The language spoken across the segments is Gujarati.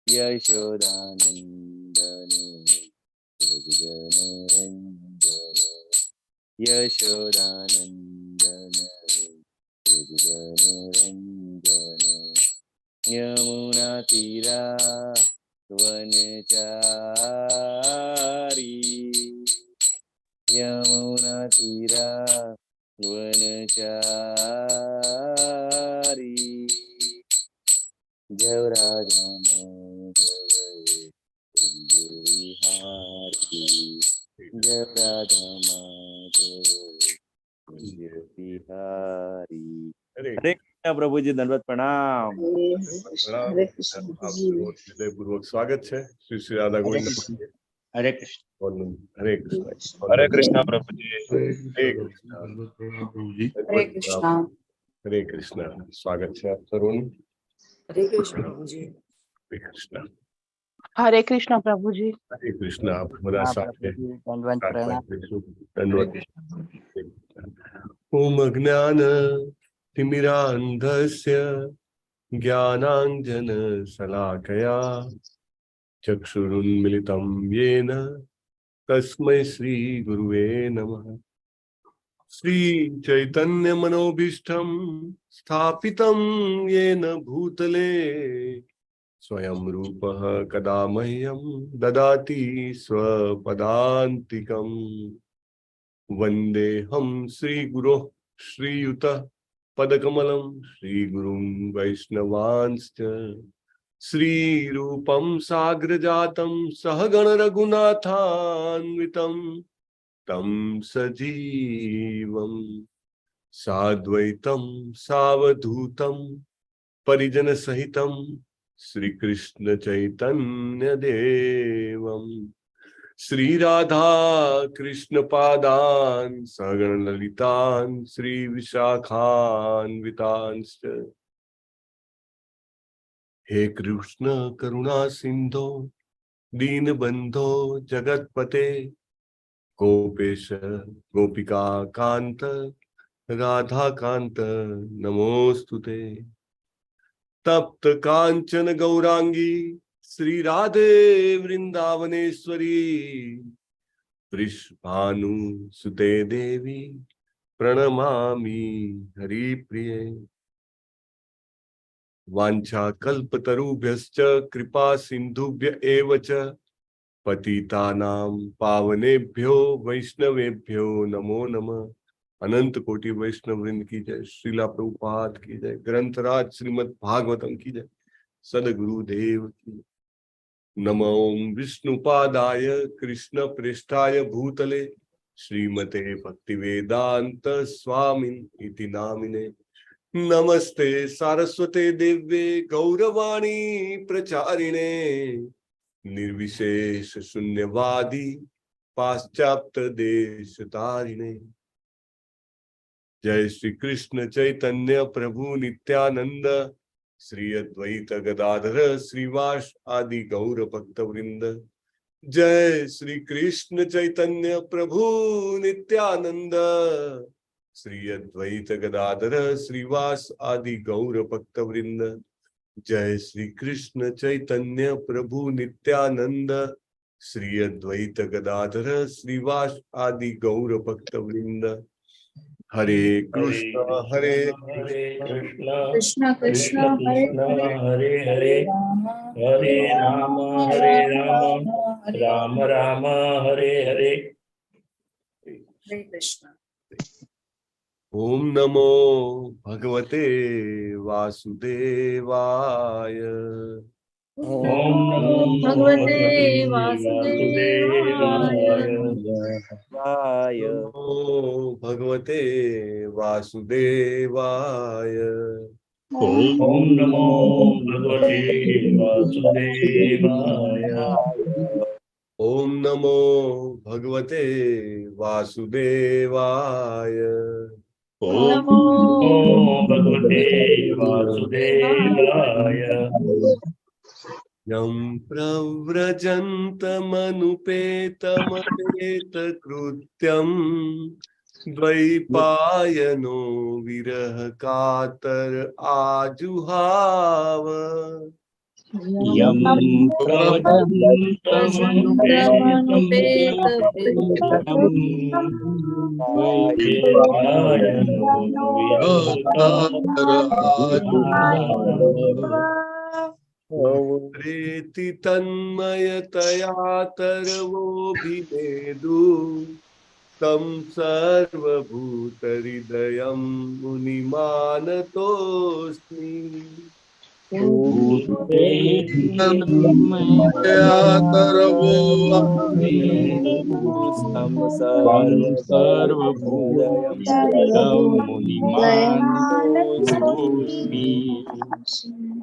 यशोदानंदन व्रजजनरञ्जन यशोदानंदन व्रजजनरञ्जन यमुनातीरा वनचारी यमुनातीरा वनचारी जय राधा माधव कुंज विहारी जय राधा माधव कुंज विहारी। हरे कृष्णा प्रभु जी, दंडवत प्रणाम। हरे कृष्ण हृदय पूर्वक स्वागत है श्री श्री राधा गोविंद। हरे कृष्ण हरे कृष्ण हरे कृष्णा प्रभु जी। हरे कृष्ण हरे कृष्णा हरे कृष्ण। स्वागत है आप तरुण। हरे कृष्ण प्रभु जी। हरे कृष्ण हरे कृष्णा प्रभु जी। हरे कृष्ण। आप हमारा साथ है। ओम अज्ञान तिमिरान्धस्य ज्ञानाञ्जन शलाकया चक्षुरुन्मिलितं येन तस्मै श्री गुरुवे नमः। श्री चैतन्य मनोभीष्टं स्थापितं येन भूतले स्वयं रूपः कदा मह्यं ददाति स्वपदान्तिकम्। वन्देऽहं श्रीगुरोः श्रीयुतः पदकमलं श्रीगुरुं वैष्णवांश्च श्रीरूपं साग्रजातं सहगण रघुनाथान्वितं तं सजीवं साद्वैतं सावधूतं परिजन सहितं श्रीकृष्ण चैतन्य देवं श्री राधा कृष्ण पादान् सगण ललितान् श्री विशाखान्वितांश्च। हे कृष्ण करुणा सिंधो दीनबंधो जगतपते गोपेश गोपिका कांत राधा कांत नमोस्तुते। तप्त कांचन गौरांगी श्री राधे वृंदावनेश्वरी वृषभानु सुते देवी प्रणमामि हरिप्रिये। वाञ्छा कल्पतरुभ्यश्च कृपा सिन्धुभ्य एव च पतितानां पावनेभ्यो वैष्णवेभ्यो नमो नमः। अनंत कोटि वैष्णव वृंद की जय। श्रीला प्रभुपाद की जय। ग्रंथराज श्रीमद् भागवतम की जय। सदगुरुदेव की। नमो विष्णुपादाय कृष्ण पृष्ठाय भूतले श्रीमते भक्तिवेदांत स्वामिन् इति नामिने। नमस्ते सारस्वते देव्ये गौरवाणी प्रचारिणे निर्विशेष शून्यवादी पाश्चात्य देश तारिणे। जय श्री कृष्ण चैतन्य प्रभु नित्यानंद श्री अद्वैत गदाधर श्रीवास आदि गौर भक्त वृंद। जय श्री कृष्ण चैतन्य प्रभु नित्यानंद श्री अद्वैत गदाधर श्रीवास आदि गौर भक्त वृंद। जय श्री कृष्ण चैतन्य प्रभु नित्यानंद श्री अद्वैत गदाधर श्रीवास आदि गौर भक्त वृंद। हरे कृष्ण कृष्ण कृष्ण हरे हरे हरे हरे राम राम राम हरे हरे। हरे कृष्ण। ओम नमो भगवते वासुदेवाय। ओम नमो भगवते वासुदेवाय। नमो भगवते वासुदेवाय। ओम नमो भगवते वासुदेवाय। ओम नमो भगवते वासुदेवाय। ओम नमो भगवते वासुदेवाय। यं प्रव्रजन्तमनुपेतमपेतकृत्यं દ્વૈપાયનો વિરહ કાતર આજુહાવ યમ પ્રેતિ તન્મયતયા તર્વોభిનેદુ તમ સર્વભૂતહૃદયં મુનિમાનતોસ્મિ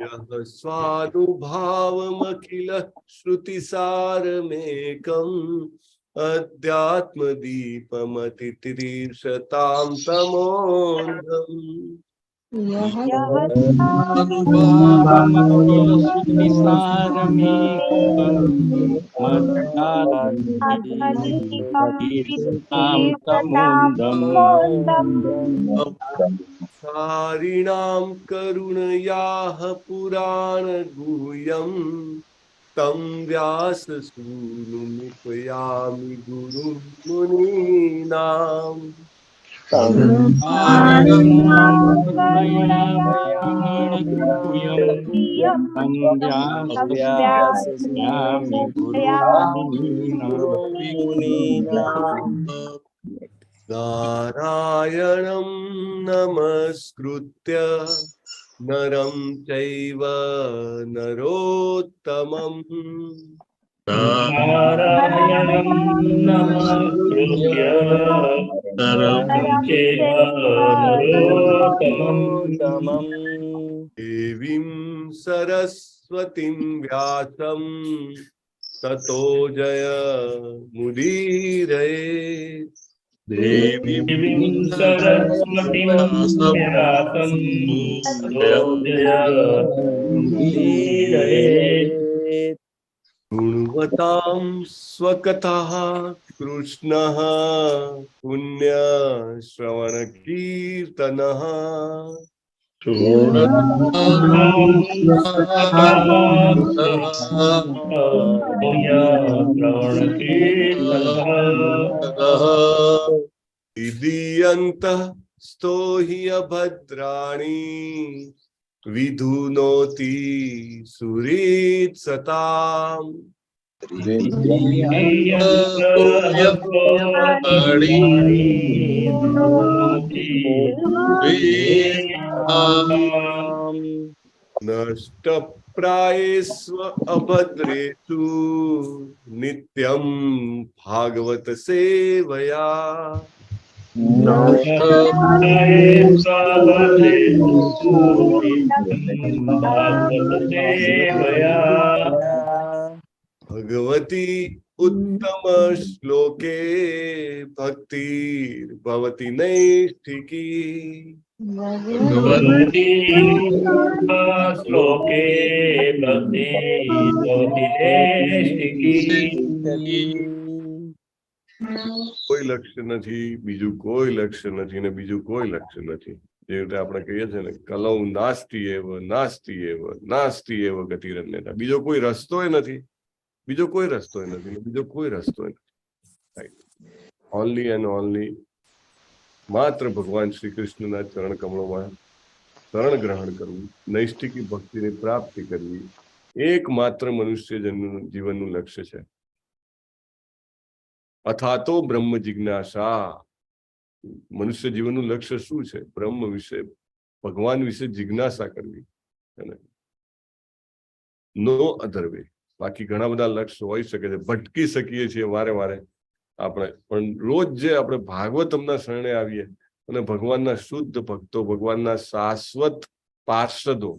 યહ સ્વાનુભાવમખિલ શ્રુતિસારમેકં અધ્યાત્મદીપમતિતિરીશતાં તમોંધં સારિણાં કરુણયાહ પુરાણ ગુહ્યં તમ વ્યાસસૂનુમિપયામિ ગુરું મુનીનાં નારાયણં નમસ્કૃત્ય નરં ચૈવ નરોત્તમં નારાયણં નમસ્કૃત્ય નરં ચૈવ નરોત્તમં દેવીં સરસ્વતીં વ્યાસં તતો જયમુદીરયે દેવીં સરસ્વતીં વ્યાસં તતો જયમુદીરયે ગુણવતાં સ્વકથઃ કૃષ્ણઃ પુણ્યશ્રવણકીર્તનઃ વિદીયन्तઃ સ્તોહિ અભદ્રાણિ વિધુનોતિ સુરીત્સતાम् નષ્ટપ્રાયેષ્વ અભદ્રેષુ નિત્યં ભાગવત સેવયા ભગવતી ઉત્તમ શ્લોકે ભક્તિર્ભવતિ નૈષ્ઠિકી શ્લોકે કોઈ લક્ષ્ય નથી, બીજું કોઈ લક્ષ્ય નથી ને બીજું કોઈ લક્ષ્ય નથી. જે રીતે આપણે કહીએ છીએ ને કલૌ નાસ્તિ એવ નાસ્તિ એવ નાસ્તિ એવ ગતિરન્યતા. બીજો કોઈ રસ્તો નથી, બીજો કોઈ રસ્તો નથી, બીજો કોઈ રસ્તો નથી. ઓનલી એન્ડ ઓનલી માત્ર ભગવાન શ્રી કૃષ્ણના ચરણ કમળોમાં શરણ ગ્રહણ કરવું, નૈષ્ઠિકી ભક્તિની પ્રાપ્તિ કરવી, એકમાત્ર મનુષ્ય જીવનનું લક્ષ્ય છે. અથાતો બ્રહ્મ જિજ્ઞાસા. મનુષ્ય જીવનનું લક્ષ્ય શું છે? બ્રહ્મ વિશે, ભગવાન વિશે જિજ્ઞાસા કરવી. નો અધર વે. બાકી ઘણા બધા લક્ષ્ય હોઈ શકે છે, ભટકી શકીએ છીએ વારે વારે આપણે, પણ રોજ જે આપણે ભાગવતમના શરણે આવીએ અને ભગવાનના શુદ્ધ ભક્તો, ભગવાનના શાશ્વત પાર્ષદો,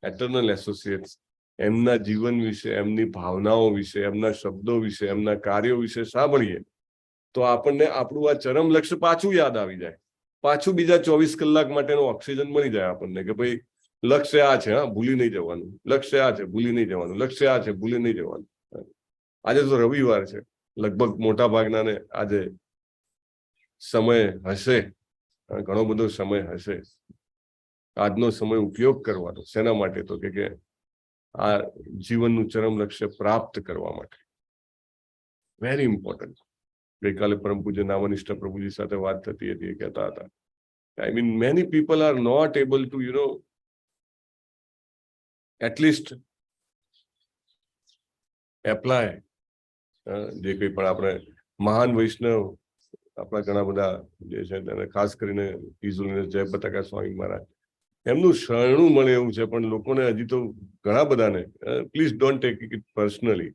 એટર્નલ એસોસિએટ્સ, એમના જીવન વિશે, એમની ભાવનાઓ વિશે, એમના શબ્દો વિશે, એમના કાર્યો વિશે સાંભળીએ તો આપણને આપણું આ ચરમ લક્ષ્ય પાછું યાદ આવી જાય. પાછું બીજા 24 કલાક માટેનો ઓક્સિજન મળી જાય આપણને કે ભાઈ લક્ષ્ય આ છે, હા ભૂલી નહીં જવાનું, લક્ષ્ય આ છે, ભૂલી નહીં જવાનું, લક્ષ્ય આ છે, ભૂલી નહીં જવાનું. આજે તો રવિવાર છે, લગભગ મોટા ભાગનાને આજે સમય હશે, ઘણો બધો સમય હશે, આજનો સમય ઉપયોગ કરવાનો શેના માટે? તો કે આ જીવનનું ચરમ લક્ષ્ય પ્રાપ્ત કરવા માટે. Very important. ગઈકાલે પરમ પૂજ્ય નામનિષ્ઠ પ્રભુજી સાથે વાત થતી હતી, કહેતા હતા, I mean, many people are not able to, at least apply જે કંઈ પણ આપણે મહાન વૈષ્ણવ આપણા ઘણા બધા જે છે તેને ખાસ કરીને ઈઝુલીને જય પતાકા સ્વામી મહારાજ એમનું શરણું મળે એવું છે, પણ લોકોને હજી તો ઘણા બધાને, please don't take it personally,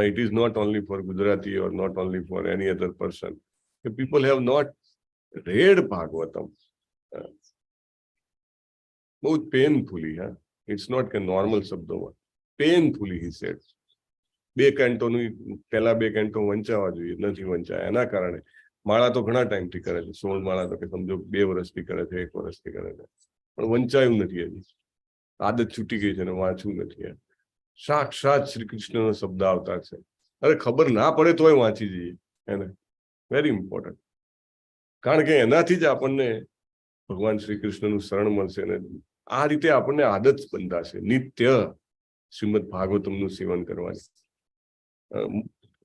it is not only for Gujarati or not only for any other person. People have not read Bhagavatam. બહુ જ પેનફુલી, ઇટ્સ નોટ કે નોર્મલ શબ્દોમાં, પેનફુલી હી સેડ. 2 કેન્ટોની પહેલા 2 કેન્ટો વંચાવા જોઈએ, નથી વંચાયા. એના કારણે માળા તો ઘણા ટાઈમથી કરે છે, 16 માળા તો કે સમજો 2 વર્ષથી કરે છે, 1 વર્ષથી કરે છે, પણ વંચાયું નથી હજી. આદત છૂટી ગઈ છે ને વાંચવું નથી. સાક્ષાત શ્રી કૃષ્ણનો શબ્દ આવતા છે. અરે ખબર ના પડે તોય વાંચી જઈએ એને. Very important. કારણ કે એનાથી જ આપણને ભગવાન શ્રી કૃષ્ણનું શરણ મળશે ને આ રીતે આપણને આદત બંધાશે નિત્ય શ્રીમદ ભાગવતમનું સેવન કરવાની.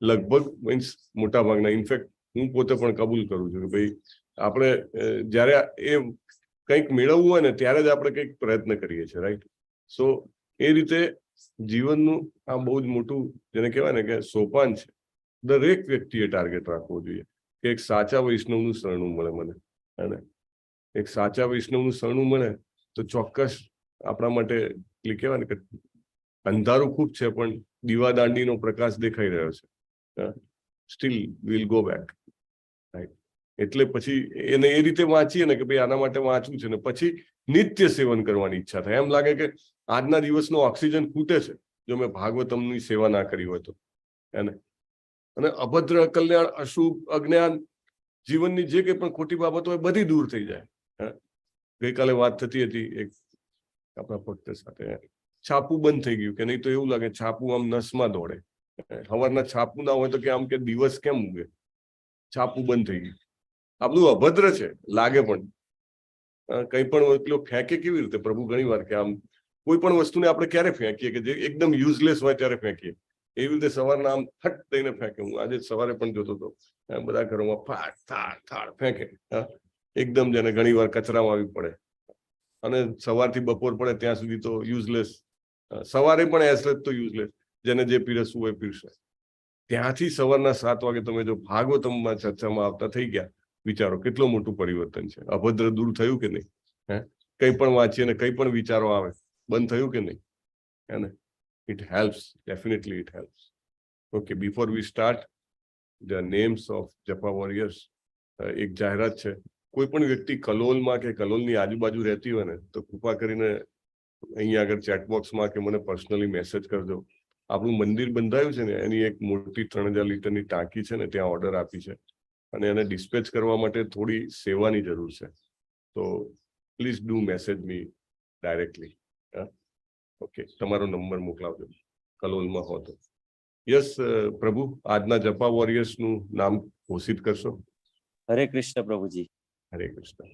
લગભગ મીન્સ મોટા ભાગના, ઇનફેક્ટ હું પોતે પણ કબૂલ કરું છું કે ભાઈ આપણે જ્યારે એ કંઈક મેળવવું હોય ને ત્યારે જ આપણે કંઈક પ્રયત્ન કરીએ છીએ, રાઈટ? સો એ રીતે જીવનનું આ બહુ જ મોટું જેને કહેવાય ને કે સોપાન છે. દરેક વ્યક્તિએ ટાર્ગેટ રાખવો જોઈએ કે એક સાચા વૈષ્ણવનું શરણું મળે મને, અને એક સાચા વૈષ્ણવનું શરણું મળે તો ચોક્કસ આપણા માટે એટલે કહેવાય ને કે અંધારું ખૂબ છે પણ દીવાદાંડીનો પ્રકાશ દેખાઈ રહ્યો છે. Steel will go back, right? એટલે પછી એને એ રીતે વાંચીએ ને કે ભાઈ આના માટે વાંચવું છે ને પછી નિત્ય સેવન કરવાની ઈચ્છા થાય. એમ લાગે કે આજના દિવસનો ઓક્સિજન ખૂટે છે જો મેં ભાગવતમની સેવા ના કરી હોય તો. એને અને અભદ્ર, કલ્યાણ, અશુભ, અજ્ઞાન, જીવનની જે કંઈ પણ ખોટી બાબતો હોય બધી દૂર થઈ જાય. ગઈકાલે વાત થતી હતી એક આપણા ભક્ત સાથે, છાપું બંધ થઈ ગયું કે નહીં તો એવું લાગે છાપું આમ નસમાં દોડે. સવારના છાપું ના હોય તો કે આમ કે દિવસ કેમ ઉગે, છાપું બંધ થઈ ગયું. આ બધું અભદ્ર છે, લાગે પણ કંઈ પણ એટલો ફેંકે કેવી રીતે? પ્રભુ ઘણી વાર કે આમ કોઈ પણ વસ્તુને આપણે ક્યારે ફેંકીએ કે જે એકદમ યુઝલેસ હોય ત્યારે ફેંકીએ, એવી રીતે સવારના આમ ફટ દઈને ફેંકે. હું આજે સવારે પણ જોતો હતો બધા ઘરોમાં ફાટ થાળ થાળ ફેંકે, એકદમ જેને ઘણી વાર કચરામાં આવી પડે. અને સવારથી બપોર પડે ત્યાં સુધી તો યુઝલેસ, સવારે પણ એસલેસ તો યુઝલેસ, જેને જે પીરસવું હોય પીરસે. ત્યાંથી સવારના 7 વાગે તમે જો ભાગવતમમાં ચર્ચામાં આવતા થઈ ગયા, વિચારો કેટલું મોટું પરિવર્તન છે. અભદ્ર દૂર થયું કે નહીં? કંઈ પણ વાંચીએ ને કંઈ પણ વિચારો આવે, બંધ થયું કે નહીં? હે? It helps, definitely it helps. Okay, before we start, the names of Japa warriors. એક જાહેરાત છે, કોઈ પણ વ્યક્તિ કલોલમાં કે કલોલની આજુબાજુ રહેતી હોય ને તો કૃપા કરીને અહીંયા આગળ ચેટબોક્સમાં કે મને પર્સનલી મેસેજ કરજો. આપણું મંદિર બંધાયું છે ને એની એક મોટી 3000 લીટરની ટાંકી છે ને ત્યાં ઓર્ડર આપી છે અને એને ડિસ્પેચ કરવા માટે થોડી સેવાની જરૂર છે. તો please do message me directly. Okay, તમારો નંબર મોકલાવજો કલોલમાં હો તો. યસ પ્રભુ, આજના જપા વોરિયર્સનું નામ ઘોષિત કરશો? હરે કૃષ્ણ પ્રભુજી. હરે કૃષ્ણ.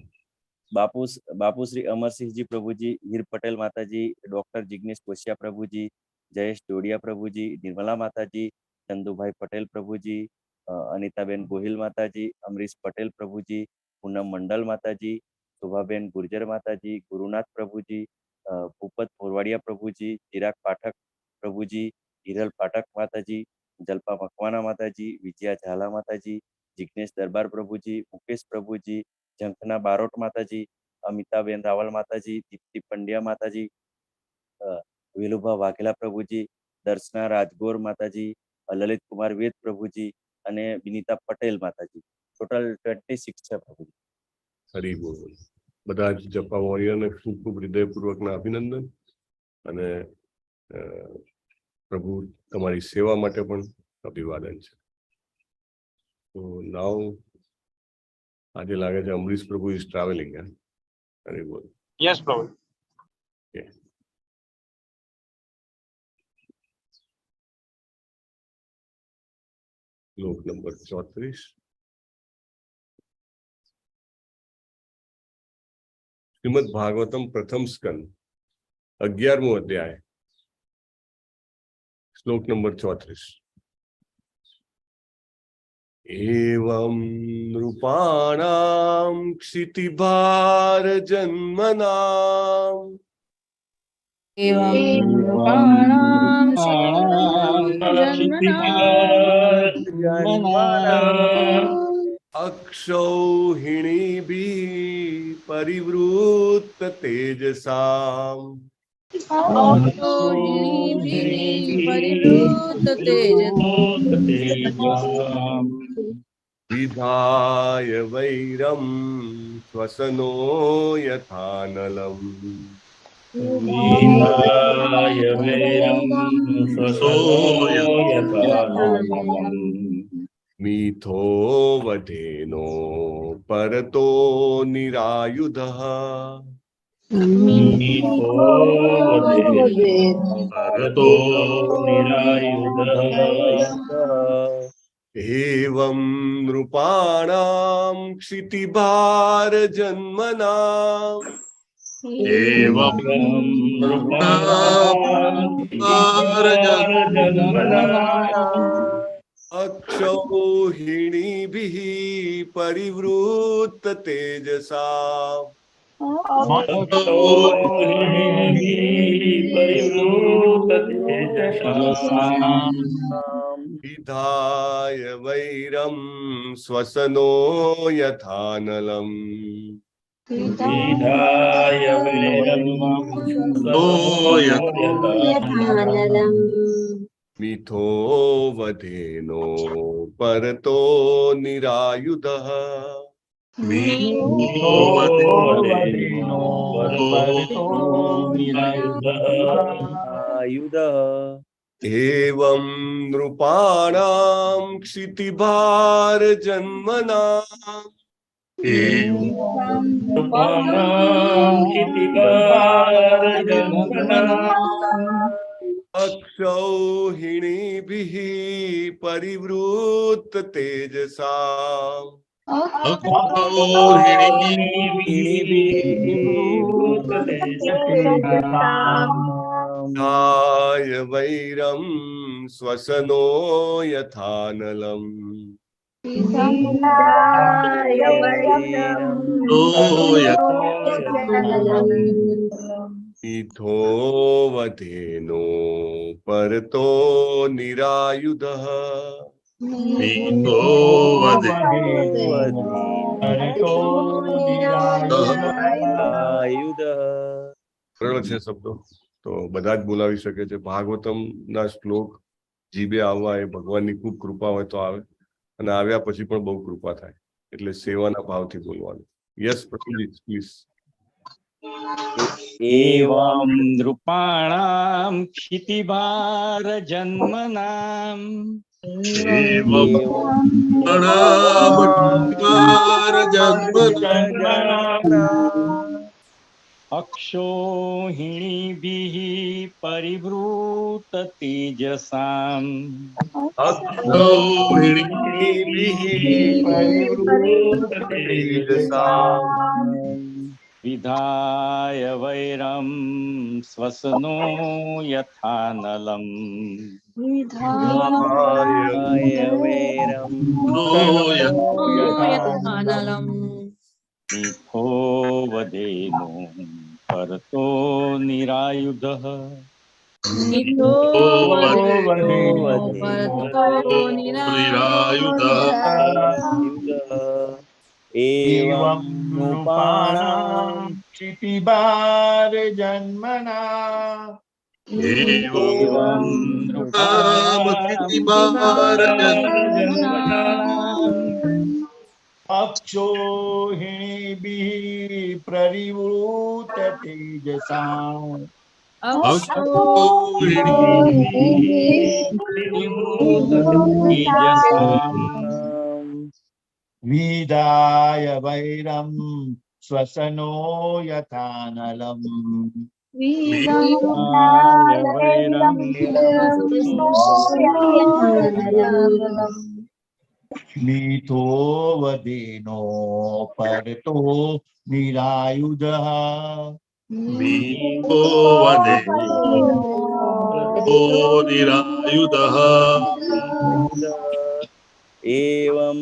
બાપુ શ્રી અમરસિંહજી પ્રભુજી, હીર પટેલ માતાજી, ડોક્ટર જિગ્નેશ કોશિયા પ્રભુજી, જયેશ ડોડિયા પ્રભુજી, નિર્મલા માતાજી, ચંદુભાઈ પટેલ પ્રભુજી, અનિતાબેન ગોહિલ માતાજી, અમરીશ પટેલ પ્રભુજી, પૂનમ મંડલ માતાજી, શોભાબેન ગુર્જર માતાજી, ગુરુનાથ પ્રભુજી, ભૂપત મોરવાડિયા પ્રભુજી, ચિરાગ પાઠક પ્રભુજી, હિરલ પાઠક માતાજી, જલ્પા મકવાના માતાજી, વિજયા ઝાલા માતાજી, જિગ્નેશ દરબાર પ્રભુજી, મુકેશ પ્રભુજી, ઝંખના બારોટ માતાજી, અમિતાબેન રાવલ માતાજી, દીપ્તિ પંડ્યા માતાજી, વેલુભા વાઘેલા પ્રભુજી, દર્શના રાજગોર માતાજી, લલિત કુમાર વેદ પ્રભુજી અને વિનીતા પટેલ માતાજી. ટોટલ 26 છે પ્રભુજી. હરી બોલ. બધા જ જપા વોરિયરને ખૂબ ખૂબ હૃદયપૂર્વકના અભિનંદન. અને પ્રભુ તમારી સેવા માટે પણ અભિવાદન છે. તો નાવ આજે લાગે છે અમરીશ પ્રભુ ઇઝ ટ્રાવેલિંગ. હરી બોલ. યસ પ્રભુ. શ્લોક નંબર 34. શ્રીમદ ભાગવતમ પ્રથમ સ્કંદ 11મો અધ્યાય શ્લોક નંબર 34 એવં નૃપાણામ ક્ષિતિભાર જન્મનામ અક્ષૌહિણીભિः પરિવૃત્ત તેજસામ વિધાય વૈરમ શ્વસનો યથાનલમ મીથો વધેનો પરતો નિરાયુધઃ એવં નૃપાણામ ક્ષિતિભાર જન્મનામ અક્ષૌહિણીભિः પરિવૃત્ત તેજસા વિધાય વૈરમ શ્વસનો યથાનલમ મીથો વધેનો પરતો નિરાયુધઃ એવં નૃપાણામ ક્ષિતિભાર જન્મનામ અક્ષૌહિણીભિः પરિવૃત્ત તેજસા વિધાય વૈરમ શ્વસનો યથાનલમ મીથો વધેનો પરતો નિરાયુધઃ સરળ છે શબ્દો તો બધા જ બોલાવી શકે છે. ભાગવતમ ના શ્લોક જીભે આવવા એ ભગવાનની ખૂબ કૃપા હોય તો આવે, અને આવ્યા પછી પણ બહુ કૃપા થાય, એટલે સેવાના ભાવથી બોલવાનું. યસ પ્રભુજી પ્લીઝ. એવં નૃપાણામ ક્ષિતિભાર જન્મનામ અક્ષૌહિણીભિः પરિવૃત્ત તેજસામ વિધાય વૈરમ શ્વસનો યથાનલમ મીથો વદેનો પરતો નિરાયુધઃ એવં નૃપાણામ ક્ષિતિભાર જન્મના અક્ષૌહિણીભિः પરિવૃત્ત તેજસા વિધાય વૈરમ શ્વસનો યથાનલમ मीथो वदेनो परतो निरायुधः मीतो वदेनो निरायुधः एवं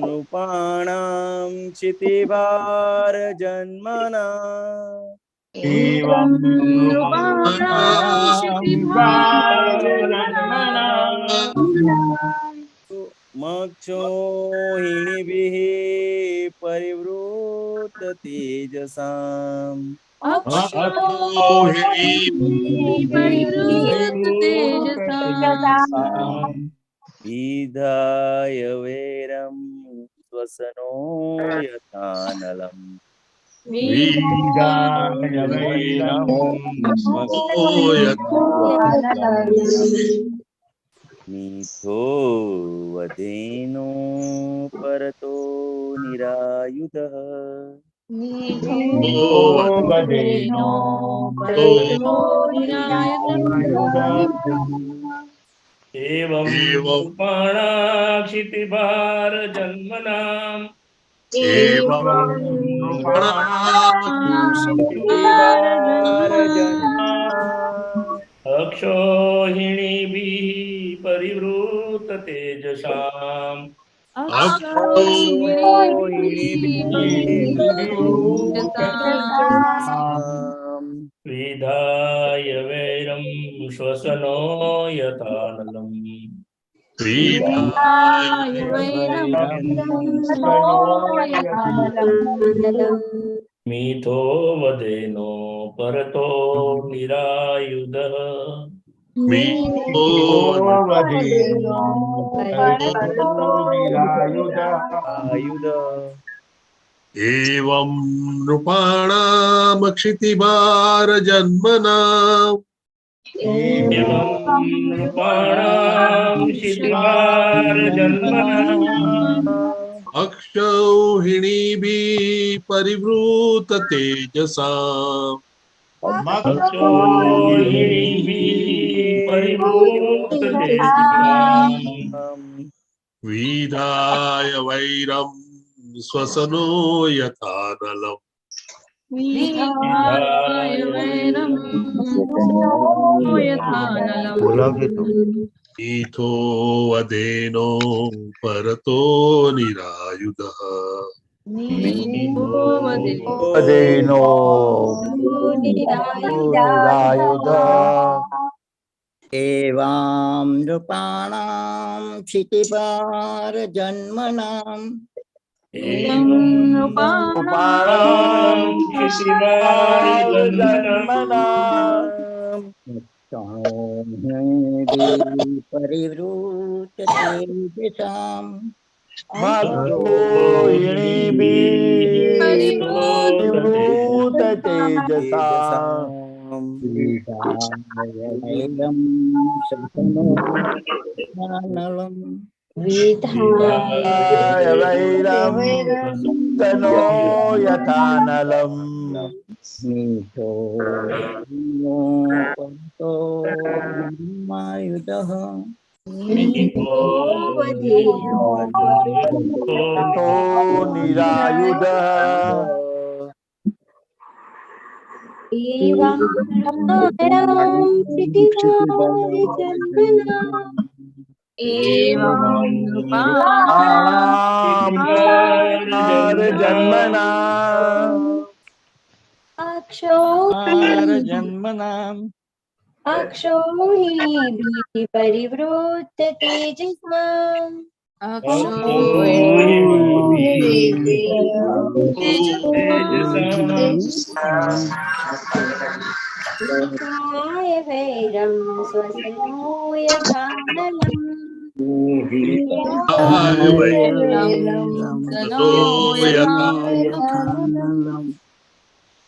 नृपाणां क्षितिभारजन्मना एवं मक्षोहिणीभिः परिवृत तेजसाम् विधाय वैरं स्वसनो यथानलम् वीराय वैरं मीथो वदेनो परतो निरायुधः मीथो वदेनो परतो निरायुधः एवं नृपाणाक्षितिभारजन्मनाम् अक्षोहिणीभिः परिवृत तेजसाम् विधाय वैरं श्वसनो यथानलम् मीथो वदेनो परतो निरायुधः मीथो वदेनो परतो निरायुधः आयुध एवं नृपाणां क्षितिभारजन्मनाम् एवं नृपाणां क्षितिभारजन्मनाम् अक्षौहिणीभिः परिवृत तेजसाम् अक्षोहिणीभिः परिवृत तेजसाम् विधाय वैरं स्वसनो यथानलम् मीथो वदेनो परतो निरायुधः वदेनो निरायुधः एवं नृपाणां क्षितिभारजन्मनाम् परिवृत तेजसाम् परिवृत तेजसाम् विधाय वैरं तनो यथानलम् मीथो परतो निरायुधः परतो निरायुधः जन्मना जन्मनाम् अक्षोहिणीभिः परिवृत तेजसाम् विधाय वैरं स्वसनो यथानलम्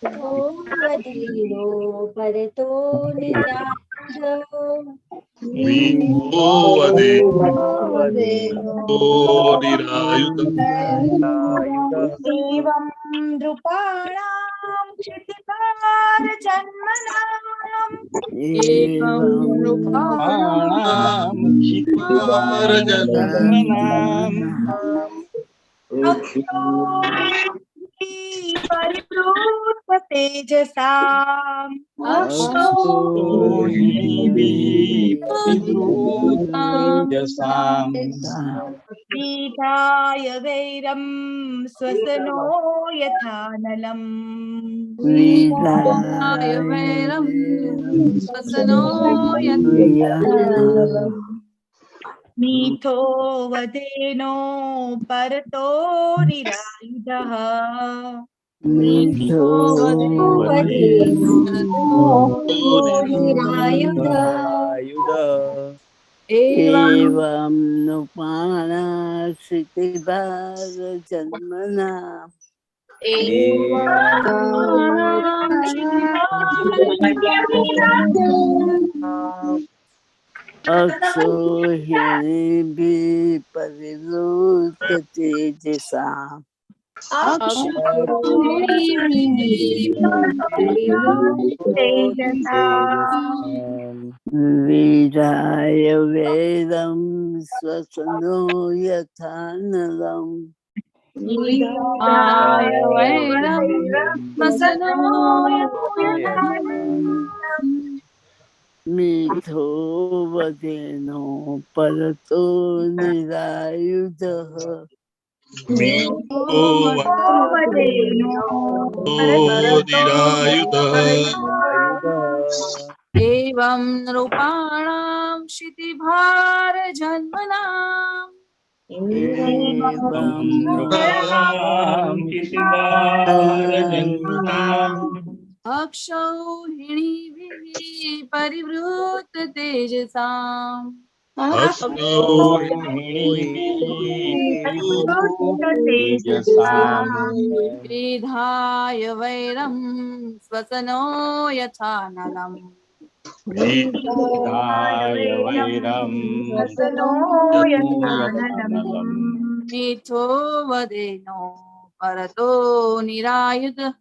वदेनो परतो निरायुधः मीथो वदेनो निरायुधः एवं नृपाणां क्षितिभारजन्मनाम् क्षितिभारजन्मनाम् जन्मनाम् परिवृत तेजसाम् तेजसाम् पीठाय वैरं स्वसनो यथा नलम् मीथो वदेनो परतो निरायुधः एवं नुपाणा क्षितिभार जन्मना अक्षोहिणी परिवृत तेजसा वीराय वेदं स्वसनो यथा नलम् मिथो वदेनो परतो निरायुधः एवं नृपाणां क्षितिभार जन्मनाम् अक्षौहिणीभिः परिवृत तेजसाम् विधाय वैरं स्वसनो यथा नलम् मिथो वदेनो परतो निरायुधः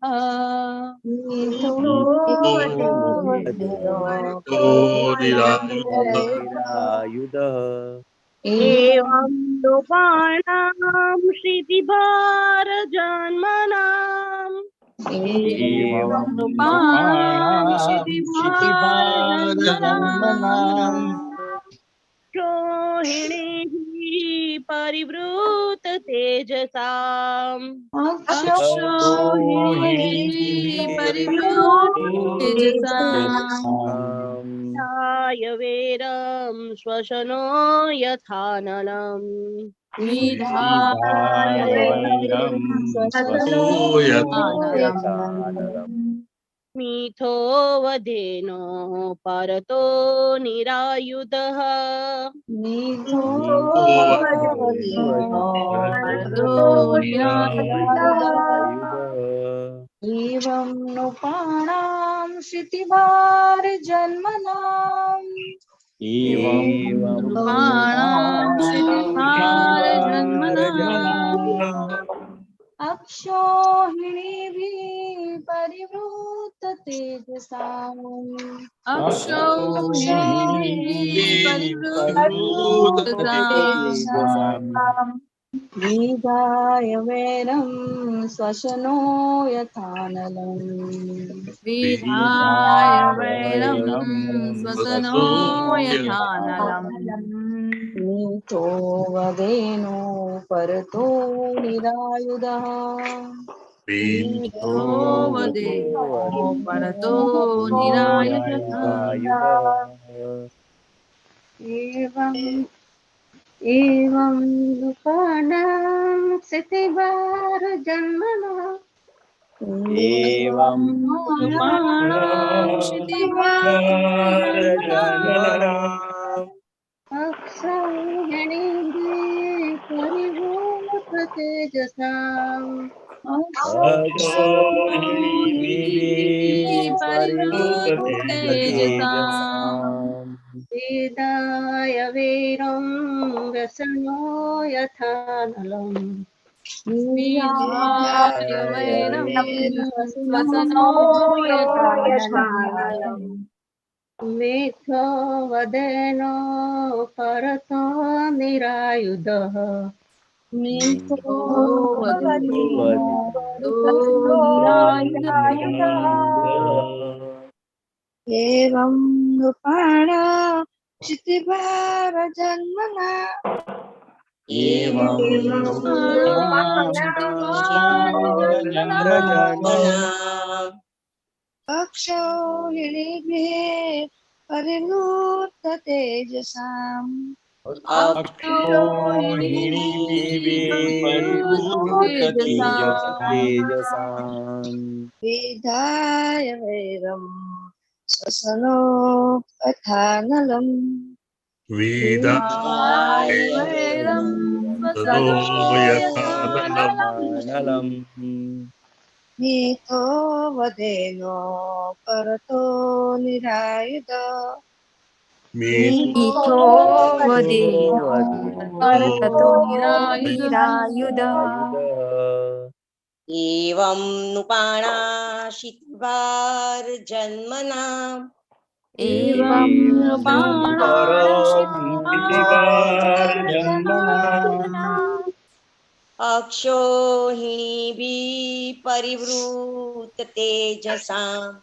एवं नृपाणां क्षितिभार जन्मनाम् क्षोहिणीभिः परिवृत तेजसाम् य वेरं स्वसनो यथा नलम् मीथो वदेनो परतो निरायुधः एवं नृपाणां क्षितिभार जन्मनाम् अक्षौहिणीभिः परिवृत तेजसाम् विधाय वैरं स्वसनो यथा नलम् मीथो वदेनो परतो निरायुधः एवं नृपाणां क्षितिभार जन्मना अक्षौहिणीभिः परिवृत तेजसाम् वेदाय वीरं व्यसनो यथा नलम् मिथो वदेनो परतो निरायुधः मिथो वदेनो एवं नृपाणा क्षितिभारजन्मना अक्षौहिणीभिः परिणूत तेजसाम् विधाय वैरं स्वसनो कथानलम् नीतो वदेनो परतो निरायुध मिथो वदेनो परतो निरायुधः एवं नृपाणा क्षितिभारजन्मना एवं अक्षौहिणीभिः परिवृत तेजसाम्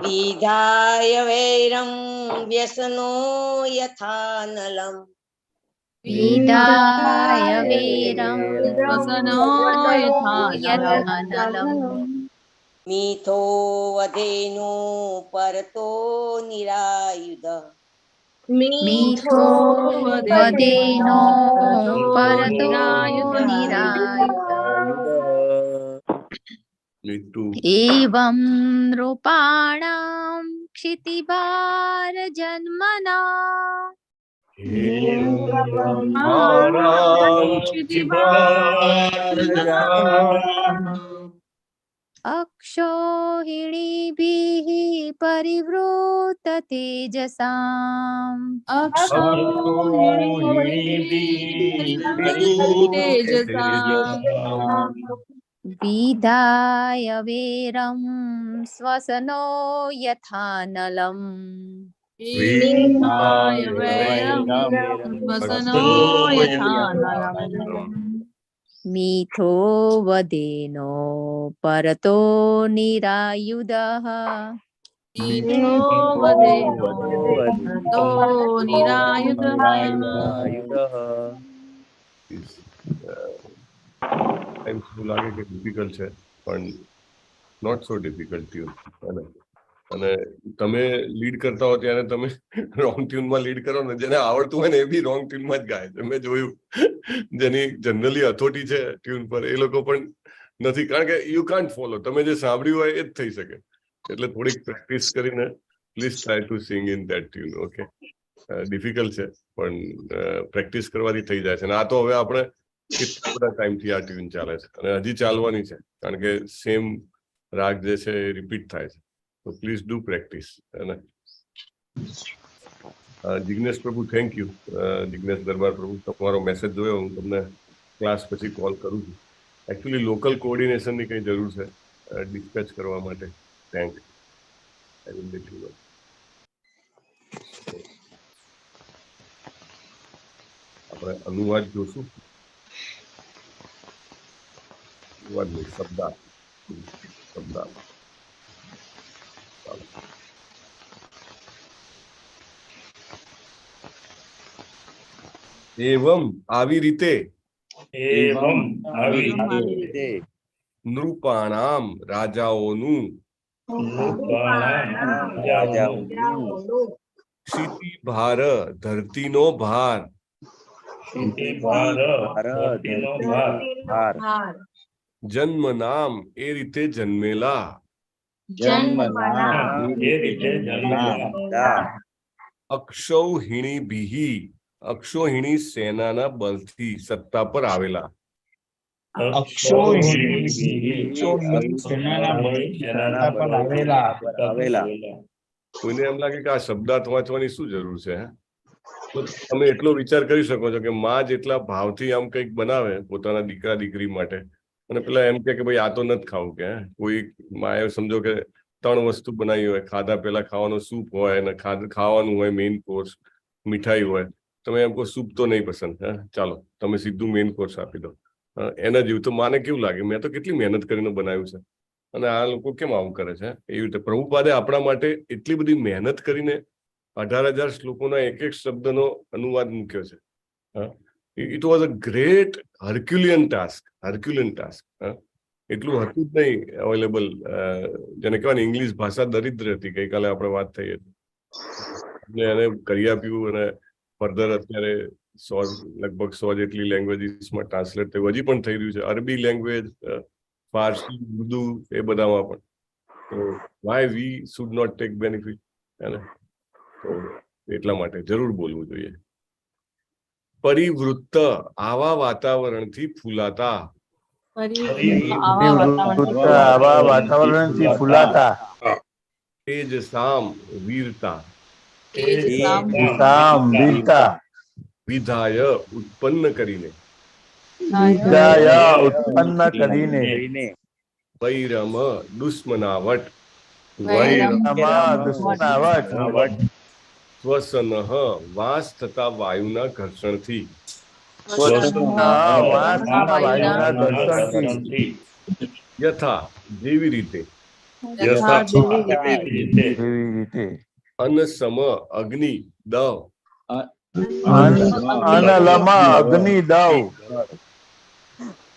विधाय वैरं व्यसनो यथा नलम् विधाय वीरं स्वसनो यथा नलम् मिथो वदेनो परतो निरायुधः मिथो वदेनो परतो निरायुधः एवं नृपाणां क्षितिभारजन्मना अक्षौहिणीभिः परिवृत तेजसाम् विधाय वीरं स्वसनो यथा नलम् मिथो वदेनो परतो निरायुधः એવું લાગે કે ડિફિકલ્ટ છે પણ નોટ સો ડિફિકલ્ટ ટ્યુન અને તમે લીડ કરતા હો ત્યારે તમે રોંગ ટ્યુનમાં લીડ કરો ને જેને આવડતું હોય ને એ બી રોંગ ટ્યુનમાં જ ગાય છે. મેં જોયું જેની જનરલી અથોટી છે ટ્યુન પર એ લોકો પણ નથી, કારણ કે યુ કાન્ટ ફોલો. તમે જે સાંભળ્યું હોય એ જ થઈ શકે. એટલે થોડીક પ્રેક્ટિસ કરીને please try to sing in that tune. Okay, difficult છે પણ પ્રેક્ટિસ કરવાથી થઈ જાય છે. અને આ તો હવે આપણે કેટલા બધા ટાઈમથી આ ટ્યુન ચાલે છે અને હજી ચાલવાની છે, કારણ કે સેમ રાગ જે છે એ રિપીટ થાય છે. તો પ્લીઝ ડુ પ્રેક્ટિસ. જિગ્નેશ પ્રભુ, થેન્ક યુ. જિગ્નેશ દરબાર પ્રભુ, તમારો મેસેજ જોયો. હું તમને ક્લાસ પછી કોલ કરું છું. એકચ્યુઅલી લોકલ કોઓર્ડિનેશનની કંઈ જરૂર છે ડિસ્પેચ કરવા માટે. Thank you. આપણે અનુવાદ જોશું. અનુવાદ નહીં, શબ્દાર્થ. એવમ આવી રીતે નૃપાણામ રાજાઓનું ક્ષિતિભાર ધરતીનો ભાર જન્મ નામ એ રીતે જન્મેલા અક્ષૌહિણી ભીહી અક્ષૌહિણી સેનાના બળથી સત્તા પર આવેલા. કોઈને એમ લાગે કે આ શબ્દાર્થ વાંચવાની શું જરૂર છે, તો તમે એટલો વિચાર કરી શકો છો કે માં જેટલા ભાવથી આમ કંઈક બનાવે પોતાના દીકરા દીકરી માટે, અને પેલા એમ કે ભાઈ આ તો નથી ખાવું કે કોઈ માએ સમજો કે 3 વસ્તુ બનાવી હોય, ખાધા પેલા ખાવાનો સૂપ હોય અને ખાવાનું હોય મેઇન કોર્સ, મીઠાઈ હોય, તમે એમ કહો સૂપ તો નહીં પસંદ, હે ચાલો તમે સીધું મેઇન કોર્સ આપી દો. એના જેવું તો માને કેવું લાગે, મેં તો કેટલી મહેનત કરીને બનાવ્યું છે અને આ લોકો કેમ આવું કરે છે. એવી રીતે પ્રભુપાદે આપણા માટે એટલી બધી મહેનત કરીને 18,000 શ્લોકોના એક શબ્દનો અનુવાદ મૂક્યો છે. It was a great Herculean task. એટલું હતું જ નહીં અવેલેબલ, જેને કહેવાય ઇંગ્લિશ ભાષા દરિદ્ર હતી. ગઈકાલે આપણે વાત થઈ હતી, એને કરી આપ્યું અને ફર્ધર અત્યારે લગભગ 100 જેટલી લેંગ્વેજીસમાં ટ્રાન્સલેટ થયું, હજી પણ થઈ રહ્યું છે. અરબી લેંગ્વેજ, ફારસી, ઉર્દુ, એ બધામાં પણ. તો why we should not take benefit, હે ને? તો એટલા માટે જરૂર બોલવું જોઈએ. પરિવૃત્ત આવા વાતાવરણથી ફૂલાતા, આવા વાતાવરણથી ફૂલાતા, તેજ સામ વીરતા, વિધાય ઉત્પન્ન કરીને, વૈરમ દુશ્મનાવટ, શ્વસન વાસ થતા વાયુના ઘર્ષણથી, યથા જેવી રીતે, અનસમ અગ્નિ દવ,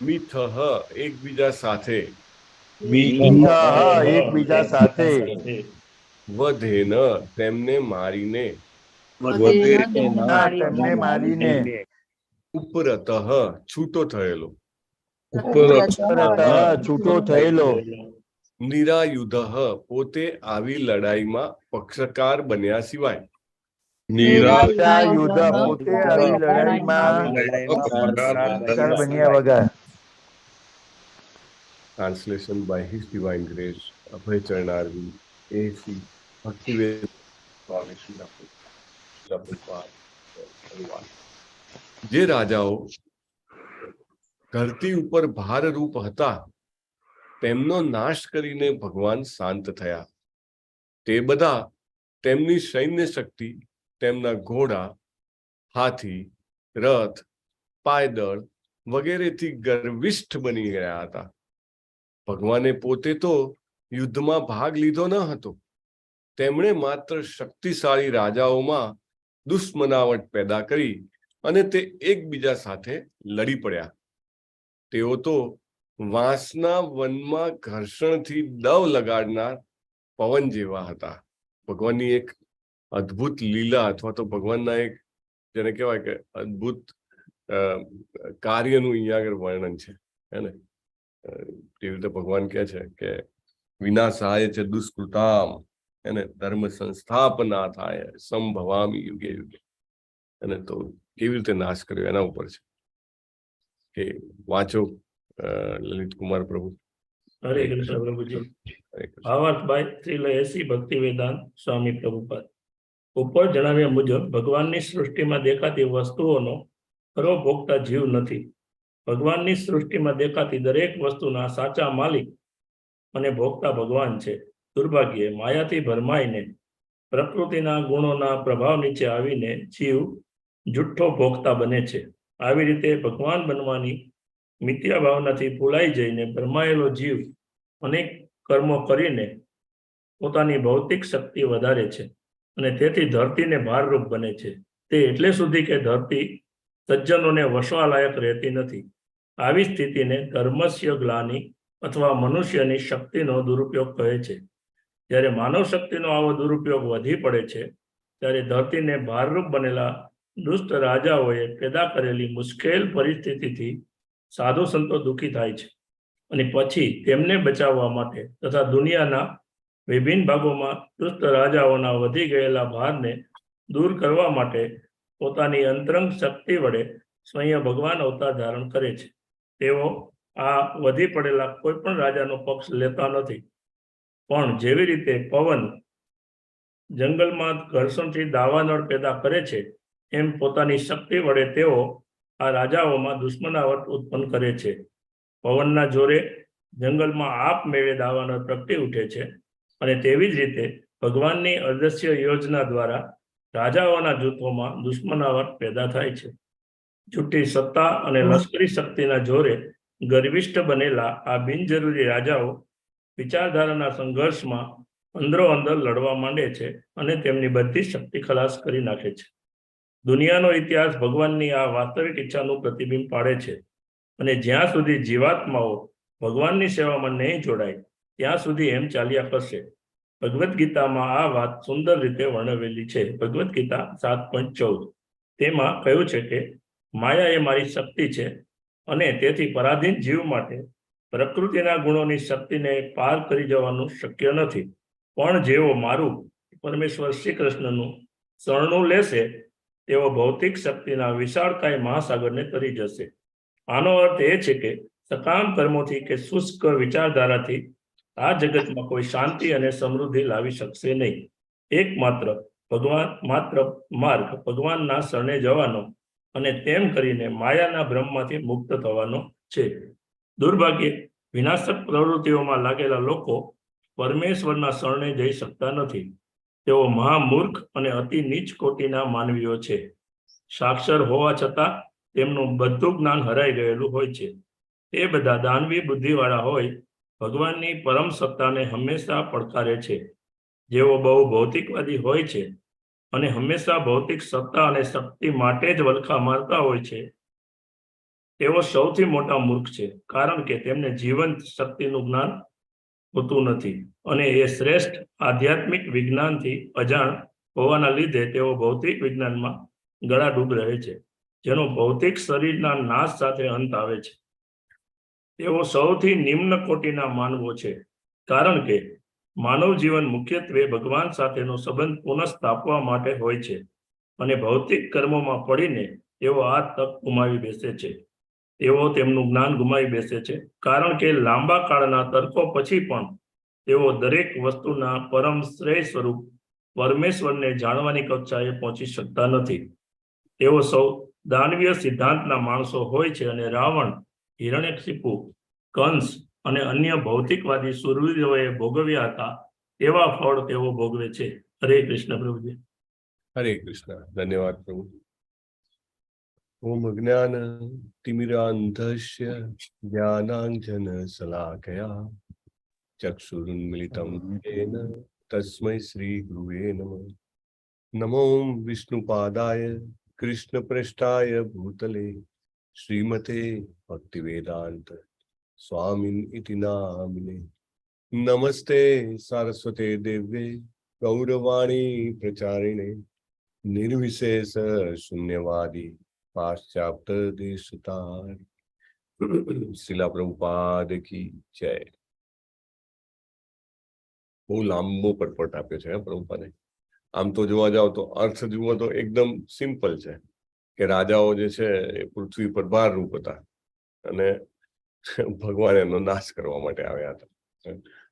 મિથ એકબીજા સાથે, વધેન તેમને મારીને, ઉપરત છૂટો થયેલો, નિરાયુધ પોતે આવી લડાઈમાં પક્ષકાર બન્યા સિવાય, Translation by His Divine Grace, Abhay Charanarvind, A.C. Bhaktivedanta Swami Srila Prabhupada. જે રાજાઓ ધરતી ઉપર ભારરૂપ હતા તેમનો નાશ કરીને ભગવાન શાંત થયા. તે બધા તેમની સૈન્ય શક્તિ, તેમના ઘોડા, હાથી, રથ, પાયદળ વગેરેથી ગર્વિષ્ઠ બની ગયા હતા. ભગવાને પોતે તો યુદ્ધમાં ભાગ લીધો ન હતો. તેમણે માત્ર શક્તિશાળી રાજાઓમાં દુશ્મનાવટ પેદા કરી અને તે એકબીજા સાથે લડી પડ્યા. તેઓ તો વાંસના વનમાં ઘર્ષણથી દવ લગાડનાર પવન જેવા હતા. ભગવાનની એક અદ્ભુત લીલા અથવા તો ભગવાનના એક જેને કહેવાય કે અદ્ભુત કાર્યનું અહીંયા આગળ વર્ણન છે, હે ને? જેવી રીતે ભગવાન કહે છે કે વિનાશાય છે દુષ્કૃતામ, એને ધર્મ સંસ્થાપના થાય સંભવામી યુગે યુગે. અને તો કેવી રીતે નાશ કર્યો એના ઉપર છે કે વાંચો લલિત કુમાર પ્રભુ. હરે કૃષ્ણ પ્રભુજી. ભાવાર્થ બાય શ્રીલ એસી ભક્તિવેદાંત સ્વામી પ્રભુપાદ. ઉપર જણાવ્યા મુજબ ભગવાનની સૃષ્ટિમાં દેખાતી વસ્તુઓનો ખરો ભોગતા જીવ નથી. ભગવાનની સૃષ્ટિમાં દેખાતી દરેક વસ્તુના સાચા માલિક અને ભોગતા ભગવાન છે. દુર્ભાગ્યે માયાથી ભરમાઈને પ્રકૃતિના ગુણોના પ્રભાવ નીચે આવીને જીવ જુઠ્ઠો ભોગતા બને છે. આવી રીતે ભગવાન બનવાની મિથ્યા ભાવનાથી ભૂલાઈ જઈને ભરમાયેલો જીવ અનેક કર્મો કરીને પોતાની ભૌતિક શક્તિ વધારે છે અને તેથી ધરતીને ભારરૂપ બને છે. તે એટલે સુધી કે ધરતી સજ્જનોને વસવા લાયક રહેતી નથી. આવી સ્થિતિને ધર્મસ્ય ગ્લાનિ અથવા મનુષ્યની શક્તિનો દુરુપયોગ કહે છે. જ્યારે માનવ શક્તિનો આવો દુરુપયોગ વધી પડે છે ત્યારે ધરતીને ભારરૂપ બનેલા દુષ્ટ રાજાઓએ પેદા કરેલી મુશ્કેલ પરિસ્થિતિથી સાધુ સંતો દુઃખી થાય છે અને પછી તેમને બચાવવા માટે તથા દુનિયાના વિભિન્ન ભાગોમાં દુષ્ટ રાજાઓના વધી ગયેલા ભારને દૂર કરવા માટે પોતાની અંતરંગ શક્તિ વડે સ્વયં ભગવાન અવતાર ધારણ કરે છે. તેઓ આ વધી પડેલા કોઈ પણ રાજાનો પક્ષ લેતા નથી, પણ જેવી રીતે પવન જંગલમાં ઘર્ષણથી દાવાનળ પેદા કરે છે એમ પોતાની શક્તિ વડે તેઓ આ રાજાઓમાં દુશ્મનાવટ ઉત્પન્ન કરે છે. પવનના જોરે જંગલમાં આપમેળે દાવાનળ પ્રગટી ઉઠે છે અને તેવી જ રીતે ભગવાનની અદૃશ્ય યોજના દ્વારા રાજાઓના જૂથોમાં દુશ્મનાવટ પેદા થાય છે. જૂઠી સત્તા અને લશ્કરી શક્તિના જોરે ગર્વિષ્ઠ બનેલા આ બિનજરૂરી રાજાઓ વિચારધારાના સંઘર્ષમાં અંદરો અંદર લડવા માંડે છે અને તેમની બધી શક્તિ ખલાસ કરી નાખે છે. દુનિયાનો ઇતિહાસ ભગવાનની આ વાસ્તવિક ઈચ્છાનું પ્રતિબિંબ પાડે છે અને જ્યાં સુધી જીવાત્માઓ ભગવાનની સેવામાં નહીં જોડાય ત્યાં સુધી એમ ચાલ્યા કરશે. ભગવદ્ ગીતામાં આ વાત સુંદર રીતે વર્ણવેલી છે. ભગવદ્ ગીતા 7.14 તેમાં કહ્યું છે કે માયા એ મારી શક્તિ છે અને તેથી પરાધીન જીવ માટે પ્રકૃતિના ગુણોની શક્તિને પાર કરી જવાનું શક્ય નથી. પણ જેઓ મારું પરમેશ્વર શ્રી કૃષ્ણનું શરણું લેશે તેઓ ભૌતિક શક્તિના વિશાળકાય મહાસાગરને તરી જશે. આનો અર્થ એ છે કે સકામ કર્મોથી કે શુષ્ક વિચારધારાથી આ જગતમાં કોઈ શાંતિ અને સમૃદ્ધિ લાવી શકશે નહીં. એકમાત્ર માર્ગ ભગવાનના શરણે જવાનો અને તેમ કરીને માયાના ભ્રમમાંથી મુક્ત થવાનો છે. દુર્ભાગ્યે વિનાશક પ્રવૃત્તિઓમાં લાગેલા લોકો પરમેશ્વરના શરણે જઈ શકતા નથી. તેઓ મહામૂર્ખ અને અતિ નીચ કોટીના માનવીઓ છે. સાક્ષર હોવા છતાં તેમનું બધું જ્ઞાન હરાઈ ગયેલું હોય છે. તે બધા દાનવી બુદ્ધિવાળા હોય ભગવાનની પરમ સત્તાને હંમેશા પડકારે છે. જેઓ બહુ ભૌતિકવાદી હોય છે અને હંમેશા ભૌતિક સત્તા અને શક્તિ માટે જ વલખા મારતા હોય છે તેઓ સૌથી મોટા મૂર્ખ છે, કારણ કે તેમને જીવંત શક્તિનું જ્ઞાન હોતું નથી અને એ શ્રેષ્ઠ આધ્યાત્મિક વિજ્ઞાનથી અજાણ હોવાના લીધે તેઓ ભૌતિક વિજ્ઞાનમાં ગળાડૂબ રહે છે, જેનો ભૌતિક શરીરના નાશ સાથે અંત આવે છે. તેઓ સૌથી નિમ્ન કોટીના માનવો છે, કારણ કે માનવ જીવન મુખ્યત્વે ભગવાન સાથેનો સંબંધ પુનઃસ્થાપવા માટે હોય છે અને ભૌતિક કર્મોમાં પડીને તેઓ આ તક ગુમાવી બેસે છે. તેઓ તેમનું જ્ઞાન ગુમાવી બેસે છે, કારણ કે લાંબા કાળના તર્કો પછી પણ તેઓ દરેક વસ્તુના પરમ શ્રેય સ્વરૂપ પરમેશ્વરને જાણવાની કક્ષાએ પહોંચી શકતા નથી. તેઓ સૌ દાનવીય સિદ્ધાંતના માણસો હોય છે અને રાવણ, હિરણ્યકશિપુ, કંસ અને અન્ય ભૌતિકવાદી સુરવીરોએ ભોગવ્યા હતા તેવા ફળ તેઓ ભોગવે છે. હરે કૃષ્ણ પ્રભુજી. હરે કૃષ્ણ. ધન્યવાદ પ્રભુ. ઓમ જ્ઞાન તિમિરાંધસ્ય જ્ઞાનાંજન શલાકયા ચક્ષુરુન્મિલિતં येन તસ્મૈ શ્રી ગુરુવે નમઃ. નમો વિષ્ણુપાદાય કૃષ્ણપ્રેષ્ઠાય ભૂતલે શ્રીમતે ભક્તિવેદાંત સ્વામિન ઇતિ નામિને. નમસ્તે સારસ્વતે દેવ્યે ગૌરવાણી પ્રચારિણે નિર્વિશેષ શૂન્યવાદી પાશ્ચાત્ય દેશતાર. શિલા પ્રભુપાદ કી જય. બહુ લાંબો પટપટ આપ્યો છે પ્રભુપાદે. આમ તો જોવા જાવ તો અર્થ જુઓ તો એકદમ સિમ્પલ છે કે રાજાઓ જે છે એ પૃથ્વી પર 12 રૂપ હતા અને ભગવાન એનો નાશ કરવા માટે આવ્યા હતા.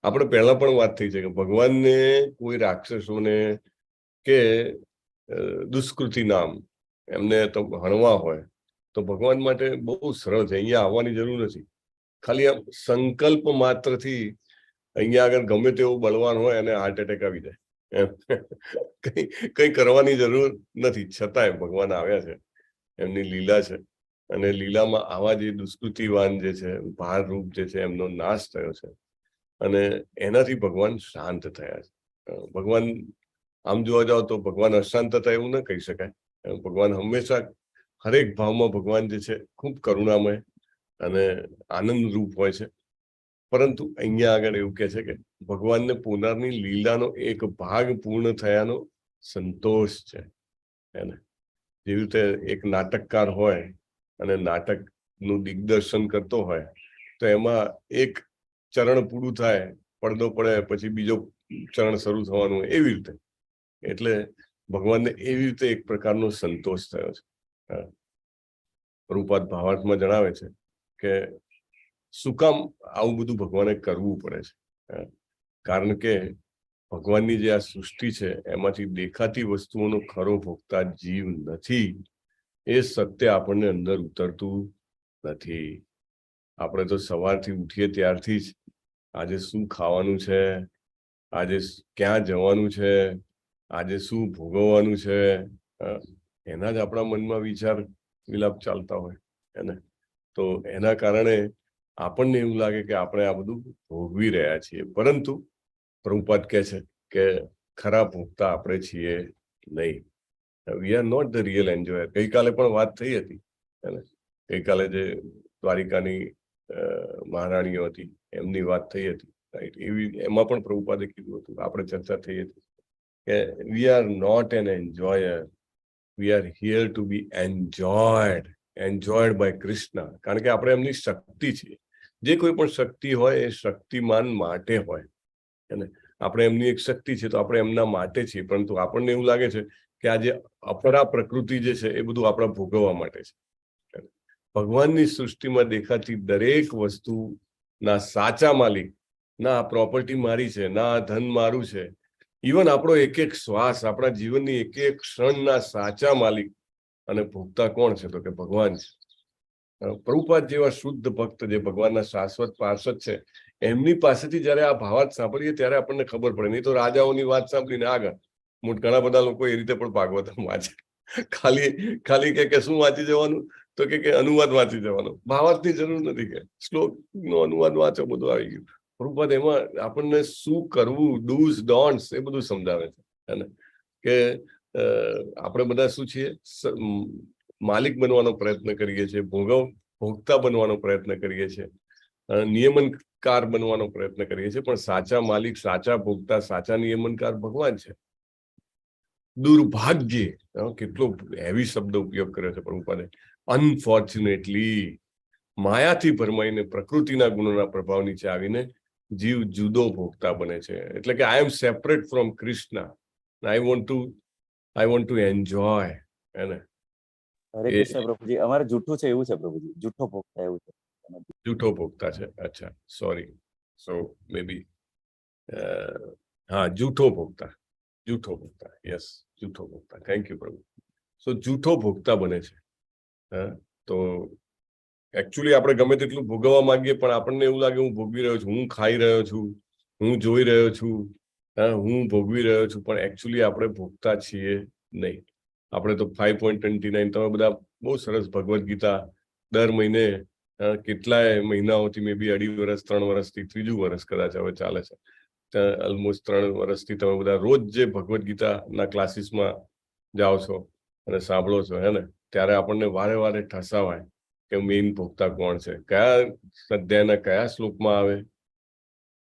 આપણે પહેલા પણ વાત થઈ છે કે ભગવાનને કોઈ રાક્ષસોને કે દુષ્કૃતિ નામ એમને તો હણવા હોય તો ભગવાન માટે બહુ સરળ છે. અહીંયા આવવાની જરૂર નથી. ખાલી આમ સંકલ્પ માત્રથી અહીંયા આગળ ગમે તેવો બળવાન હોય એને હાર્ટ એટેક આવી જાય. કઈ કરવાની જરૂર નથી, છતાંય ભગવાન આવ્યા છે. એમની લીલા છે અને લીલામાં આવા જે દુષ્કૃતિવાન જે છે, ભાર રૂપ જે છે, એમનો નાશ થયો છે અને એનાથી ભગવાન શાંત થયા છે. ભગવાન આમ જોવા જાવ તો ભગવાન અશાંત હતા એવું ન કહી શકાય. ભગવાન હંમેશા હરેક ભાવમાં ભગવાન જે છે ખૂબ કરુણામય અને આનંદ રૂપ હોય છે. પરંતુ અહીંયા આગળ એવું કહે છે કે ભગવાનને પોતાની લીલાનો એક ભાગ પૂર્ણ થયાનો સંતોષ છે. એને જેવી રીતે એક નાટકકાર હોય અને નાટકનું દિગ્દર્શન કરતો હોય તો એમાં એક ચરણ પૂરું થાય, પડદો પડે, પછી બીજો ચરણ શરૂ થવાનું, એવી રીતે. એટલે ભગવાનને એવી રીતે એક પ્રકારનો સંતોષ થયો છે. પ્રભુપાદ ભાવાર્થમાં જણાવે છે કે શું કામ આવું બધું ભગવાને કરવું પડે છે. કારણ કે ભગવાનની જે આ સૃષ્ટિ છે એમાંથી દેખાતી વસ્તુઓનો ખરો ભોગતા જીવ નથી. એ સત્ય આપણને અંદર ઉતરતું નથી. આપણે તો સવારથી ઉઠીએ ત્યારથી જ આજે શું ખાવાનું છે, આજે ક્યાં જવાનું છે, આજે શું ભોગવવાનું છે, એના જ આપણા મનમાં વિચાર વિલાપ ચાલતા હોય એને. તો એના કારણે આપણને એવું લાગે કે આપણે આ બધું ભોગવી રહ્યા છીએ, પરંતુ પ્રભુપાદ કહે છે કે ખરા ભોગતા આપણે છીએ નહીં. We are not the real enjoyer. ગઈકાલે પણ વાત થઈ હતી એને. ગઈકાલે જે દ્વારિકાની મહારાણીઓ હતી એમની વાત થઈ હતી, રાઈટ. એવી એમાં પણ પ્રભુપાદે કીધું હતું, આપણે ચર્ચા થઈ હતી કે we are not an enjoyer, we are here to be enjoyed by Krishna. કારણ કે આપણે એમની શક્તિ છીએ. જે કોઈ પણ શક્તિ હોય એ શક્તિમાન માટે હોય અને આપણે એમની એક શક્તિ છે તો આપણે એમના માટે છીએ, પરંતુ આપણને એવું લાગે છે કે આ જે અપરા પ્રકૃતિ જે છે એ બધું આપણા ભોગવવા માટે છે. ભગવાનની સૃષ્ટિમાં દેખાતી દરેક વસ્તુના સાચા માલિક ના આ પ્રોપર્ટી મારી છે, ના આ ધન મારું છે, ઇવન આપણો એક એક શ્વાસ, આપણા જીવનની એક એક ક્ષણના સાચા માલિક અને ભોગતા કોણ છે? તો કે ભગવાન છે. પ્રભુપાદ જેવા શુદ્ધ ભક્ત જે ભગવાનના શાશ્વત પાર્ષદ છે, એમની પાસેથી જયારે આ ભાવાર્થ સાંભળીએ ત્યારે આપણને ખબર પડે. નહીં તો રાજાઓની વાત સાંભળીને આગળ ઘણા બધા લોકો એ રીતે પણ ભાગવતમ વાંચે. ખાલી કે શું વાંચી જવાનું? તો કે અનુવાદ વાંચી જવાનો, ભાવાર્થની જરૂર નથી, કે શ્લોક નો અનુવાદ વાંચો, બધું આવી ગયું. પ્રભુપાદ એમાં આપણને શું કરવું, ડૂઝ ડોન્ટ્સ, એ બધું સમજાવે છે. અને કે આપણે બધા શું છીએ? માલિક બનવાનો પ્રયત્ન કરીએ છીએ, ભોગતા બનવાનો પ્રયત્ન કરીએ છીએ, નિયમનકાર બનવાનો પ્રયત્ન કરીએ છીએ, પણ સાચા માલિક, સાચા ભોગતા, સાચા નિયમનકાર ભગવાન છે. દુર્ભાગ્ય, કેટલો હેવી શબ્દ ઉપયોગ કર્યો છે પ્રભુપાદે. અનફોર્ચ્યુનેટલી, માયાથી ભરમાઈને પ્રકૃતિના ગુણોના પ્રભાવ નીચે આવીને જીવ જુદો ભોગતા બને છે. એટલે કે I am separate from Krishna, I want to enjoy. એને હરે કૃષ્ણ પ્રભુજી, અમારે જૂઠું છે એવું છે પ્રભુજી, જૂઠો ભોગતા એવું છે. જૂઠો ભોગતા છે. અચ્છા, સોરી. સો મે બી હા, જૂઠો ભોગતા, યસ, જૂઠો ભોગતા. થેન્ક યુ પ્રભુ. સો જૂઠો ભોગતા બને છે. તો એકચ્યુઅલી આપણે ગમે તેટલું ભોગવવા માંગીએ પણ આપણને એવું લાગે હું ભોગવી રહ્યો છું, હું ખાઈ રહ્યો છું, હું જોઈ રહ્યો છું, હું ભોગવી રહ્યો છું, પણ એકચ્યુઅલી આપણે ભોગતા છીએ નહીં. આપણે તો 5.29, તમે બધા બહુ સરસ ભગવદ્ ગીતા દર મહિને કેટલાય મહિનાઓથી, મે બી 2.5 વર્ષ 3 વર્ષથી, 3જું વર્ષ કદાચ હવે ચાલે છે, ઓલમોસ્ટ 3 વર્ષથી તમે બધા રોજ જે ભગવદ્ ગીતાના ક્લાસીસમાં જાઓ છો અને સાંભળો છો, હે ને, ત્યારે આપણને વારે વારે ઠસાવાય કે મેઇન ભોગતા કોણ છે. કયા અધ્યાયના કયા શ્લોકમાં આવે?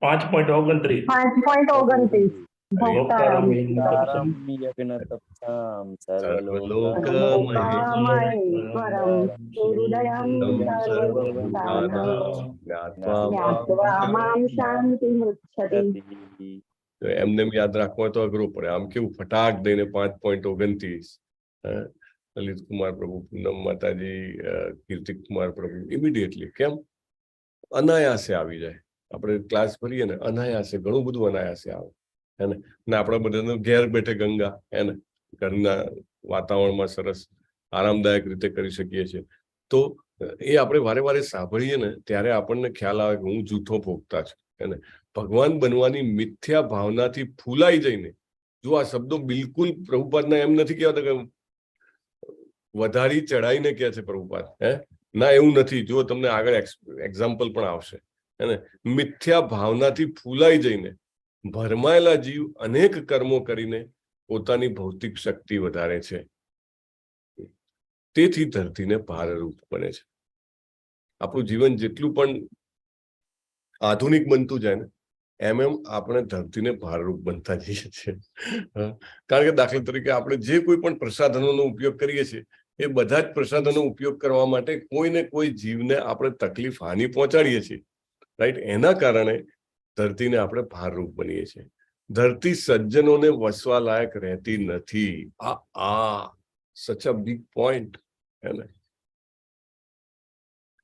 5.29. એમને યાદ રાખવું હોય તો અઘરું પડે. આમ કેવું ફટાક દઈને 5.29, લલિત કુમાર પ્રભુ, પૂનમ માતાજી, કીર્તિક કુમાર પ્રભુ, ઇમિડિયેટલી કેમ અનાયાસે આવી જાય. આપણે ક્લાસ ભરીએ ને અનાયાસે, ઘણું બધું અનાયાસે આવે, હેને. ને આપણા બધાને ઘેર બેઠે ગંગા, હેને, ઘરના વાતાવરણમાં સરસ આરામદાયક રીતે કરી શકીએ છીએ. તો એ આપણે વારે વારે સાંભળીએ ને ત્યારે આપણને ખ્યાલ આવે કે હું જૂઠો ભોગતા છું, હેને. ભગવાન બનવાની મિથ્યા ભાવનાથી ફૂલાઈ જઈને, જો આ શબ્દો બિલકુલ પ્રભુપાદના એમ નથી કહેવાતા કે વધારી ચડાઈને કહે છે પ્રભુપાદ, ના એવું નથી. જો તમને આગળ એક્ઝામ્પલ પણ આવશે, હેને. મિથ્યા ભાવનાથી ફૂલાઈ જઈને ભરમાયેલા જીવ અનેક કર્મો કરીને પોતાની ભૌતિક શક્તિ વધારે છે, તેથી ધરતીને ભારરૂપ બને છે. આપણું જીવન જેટલું પણ આધુનિક બનતું જાય ને એમ આપણે ધરતીને ભારરૂપ બનતા જઈએ છીએ. કારણ કે દાખલા તરીકે આપણે જે કોઈ પણ પ્રસાધનોનો ઉપયોગ કરીએ છીએ એ બધા જ પ્રસાધનો ઉપયોગ કરવા માટે કોઈને કોઈ જીવને આપણે તકલીફ, હાનિ પહોંચાડીએ છીએ, રાઈટ. એના કારણે ધરતીને આપણે ભારરૂપ બનીએ છીએ. ધરતી સજ્જનોને વસવા લાયક રહેતી નથી. સચ અ બિગ પોઈન્ટ, હે ને.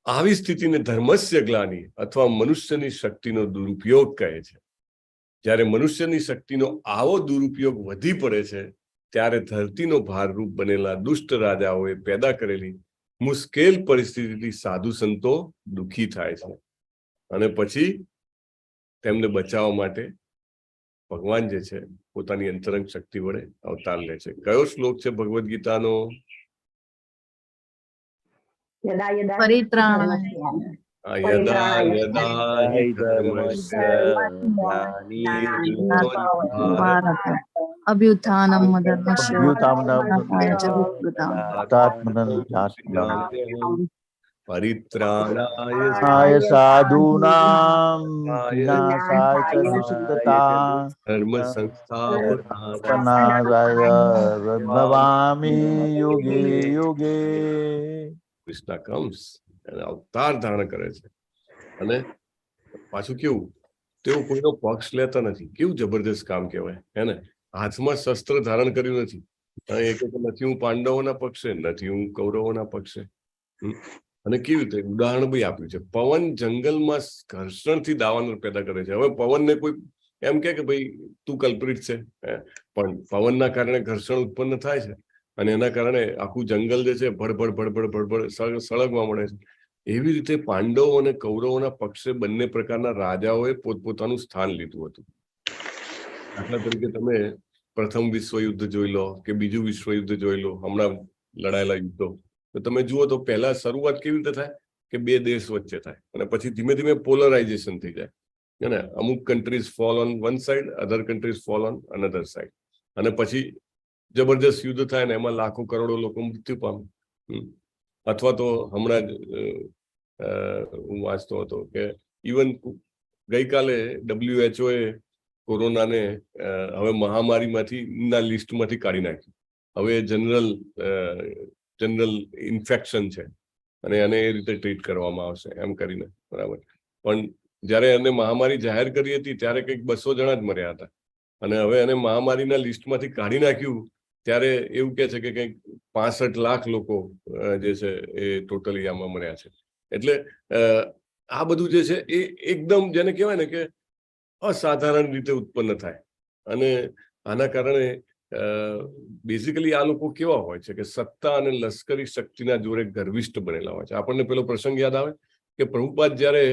આવી સ્થિતિને ધર્મસ્ય ગ્લાનિ અથવા મનુષ્યની શક્તિનો દુરુપયોગ કહે છે. જ્યારે મનુષ્યની શક્તિનો આવો દુરુપયોગ વધી પડે છે ત્યારે ધરતીનો ભારરૂપ બનેલા દુષ્ટ રાજાઓએ પેદા કરેલી મુશ્કેલ પરિસ્થિતિથી સાધુ સંતો દુઃખી થાય છે અને પછી તેમને બચાવવા માટે ભગવાન જે છે પોતાની અંતરંગ શક્તિ વડે અવતાર લે છે. કયો શ્લોક છે ભગવદ ગીતાનો? યદા યદા હિ ધર્મસ્ય ગ્લાનિર્ભવતિ અભ્યુત્થાનમ પરિત્રાણાય સાધૂનાં વિનાશાય ચ દુષ્કૃતાં ધર્મ સંસ્થાપનાય ભવામી યુગે યુગે. કૃષ્ણ કમ્સ અને અવતાર ધારણ કરે છે અને પાછું કેવું તેઓ કોઈનો પક્ષ લેતા નથી. કેવું જબરદસ્ત કામ કહેવાય હે ને. હાથમાં શસ્ત્ર ધારણ કર્યું નથી. નથી હું પાંડવોના પક્ષે, નથી હું કૌરવોના પક્ષે. અને કેવી રીતે ઉદાહરણ બી આપ્યું છે. પવન જંગલમાં ઘર્ષણથી દાવાનળ પેદા કરે છે. હવે પવનને કોઈ એમ કે ભાઈ તું કલ્પ્રિટ છે, પણ પવનના કારણે ઘર્ષણ ઉત્પન્ન થાય છે અને એના કારણે આખું જંગલ જે છે ભડભડ ભડભડ ભડભડ સળગવા મળે છે. એવી રીતે પાંડવો અને કૌરવોના પક્ષે બંને પ્રકારના રાજાઓએ પોતપોતાનું સ્થાન લીધું હતું. દાખલા તરીકે તમે પ્રથમ વિશ્વયુદ્ધ જોઈ લો કે બીજું વિશ્વયુદ્ધ જોઈ લો, હમણાં લડાયેલા યુદ્ધો, તો તમે જુઓ તો પહેલા શરૂઆત કેવી રીતે થાય કે બે દેશ વચ્ચે થાય અને પછી ધીમે ધીમે પોલરાઇઝેશન થઈ જાય ને. અમુક countries fall on one side, other countries fall on another side, અને પછી જબરજસ્ત યુદ્ધ થાય ને એમાં લાખો કરોડો લોકો મૃત્યુ પામે. અથવા તો હમણાં જ હું વાંચતો હતો કે ઇવન ગઈકાલે WHO એ કોરોનાને હવે મહામારીમાંથી ના લિસ્ટમાંથી કાઢી નાખ્યું. હવે જનરલ ઇન્ફેક્શન છે અને એને એ રીતે ટ્રીટ કરવામાં આવશે એમ કરીને, બરાબર. પણ જયારે એને મહામારી જાહેર કરી હતી ત્યારે કંઈક 200 જણા જ મર્યા હતા અને હવે એને મહામારીના લિસ્ટમાંથી કાઢી નાખ્યું ત્યારે એવું કે છે કે કંઈક 65 લાખ લોકો જે છે એ ટોટલી આમાં મર્યા છે. એટલે આ બધું જે છે એ એકદમ જેને કહેવાય ને કે અસાધારણ રીતે ઉત્પન્ન થાય અને આના કારણે બેઝિકલી આ લોકો કેવા હોય છે કે સત્તા અને લશ્કરી શક્તિના જોરે ગર્વિષ્ઠ બનેલા હોય છે. આપણને પેલો પ્રસંગ યાદ આવે કે પ્રભુપાદ જયારે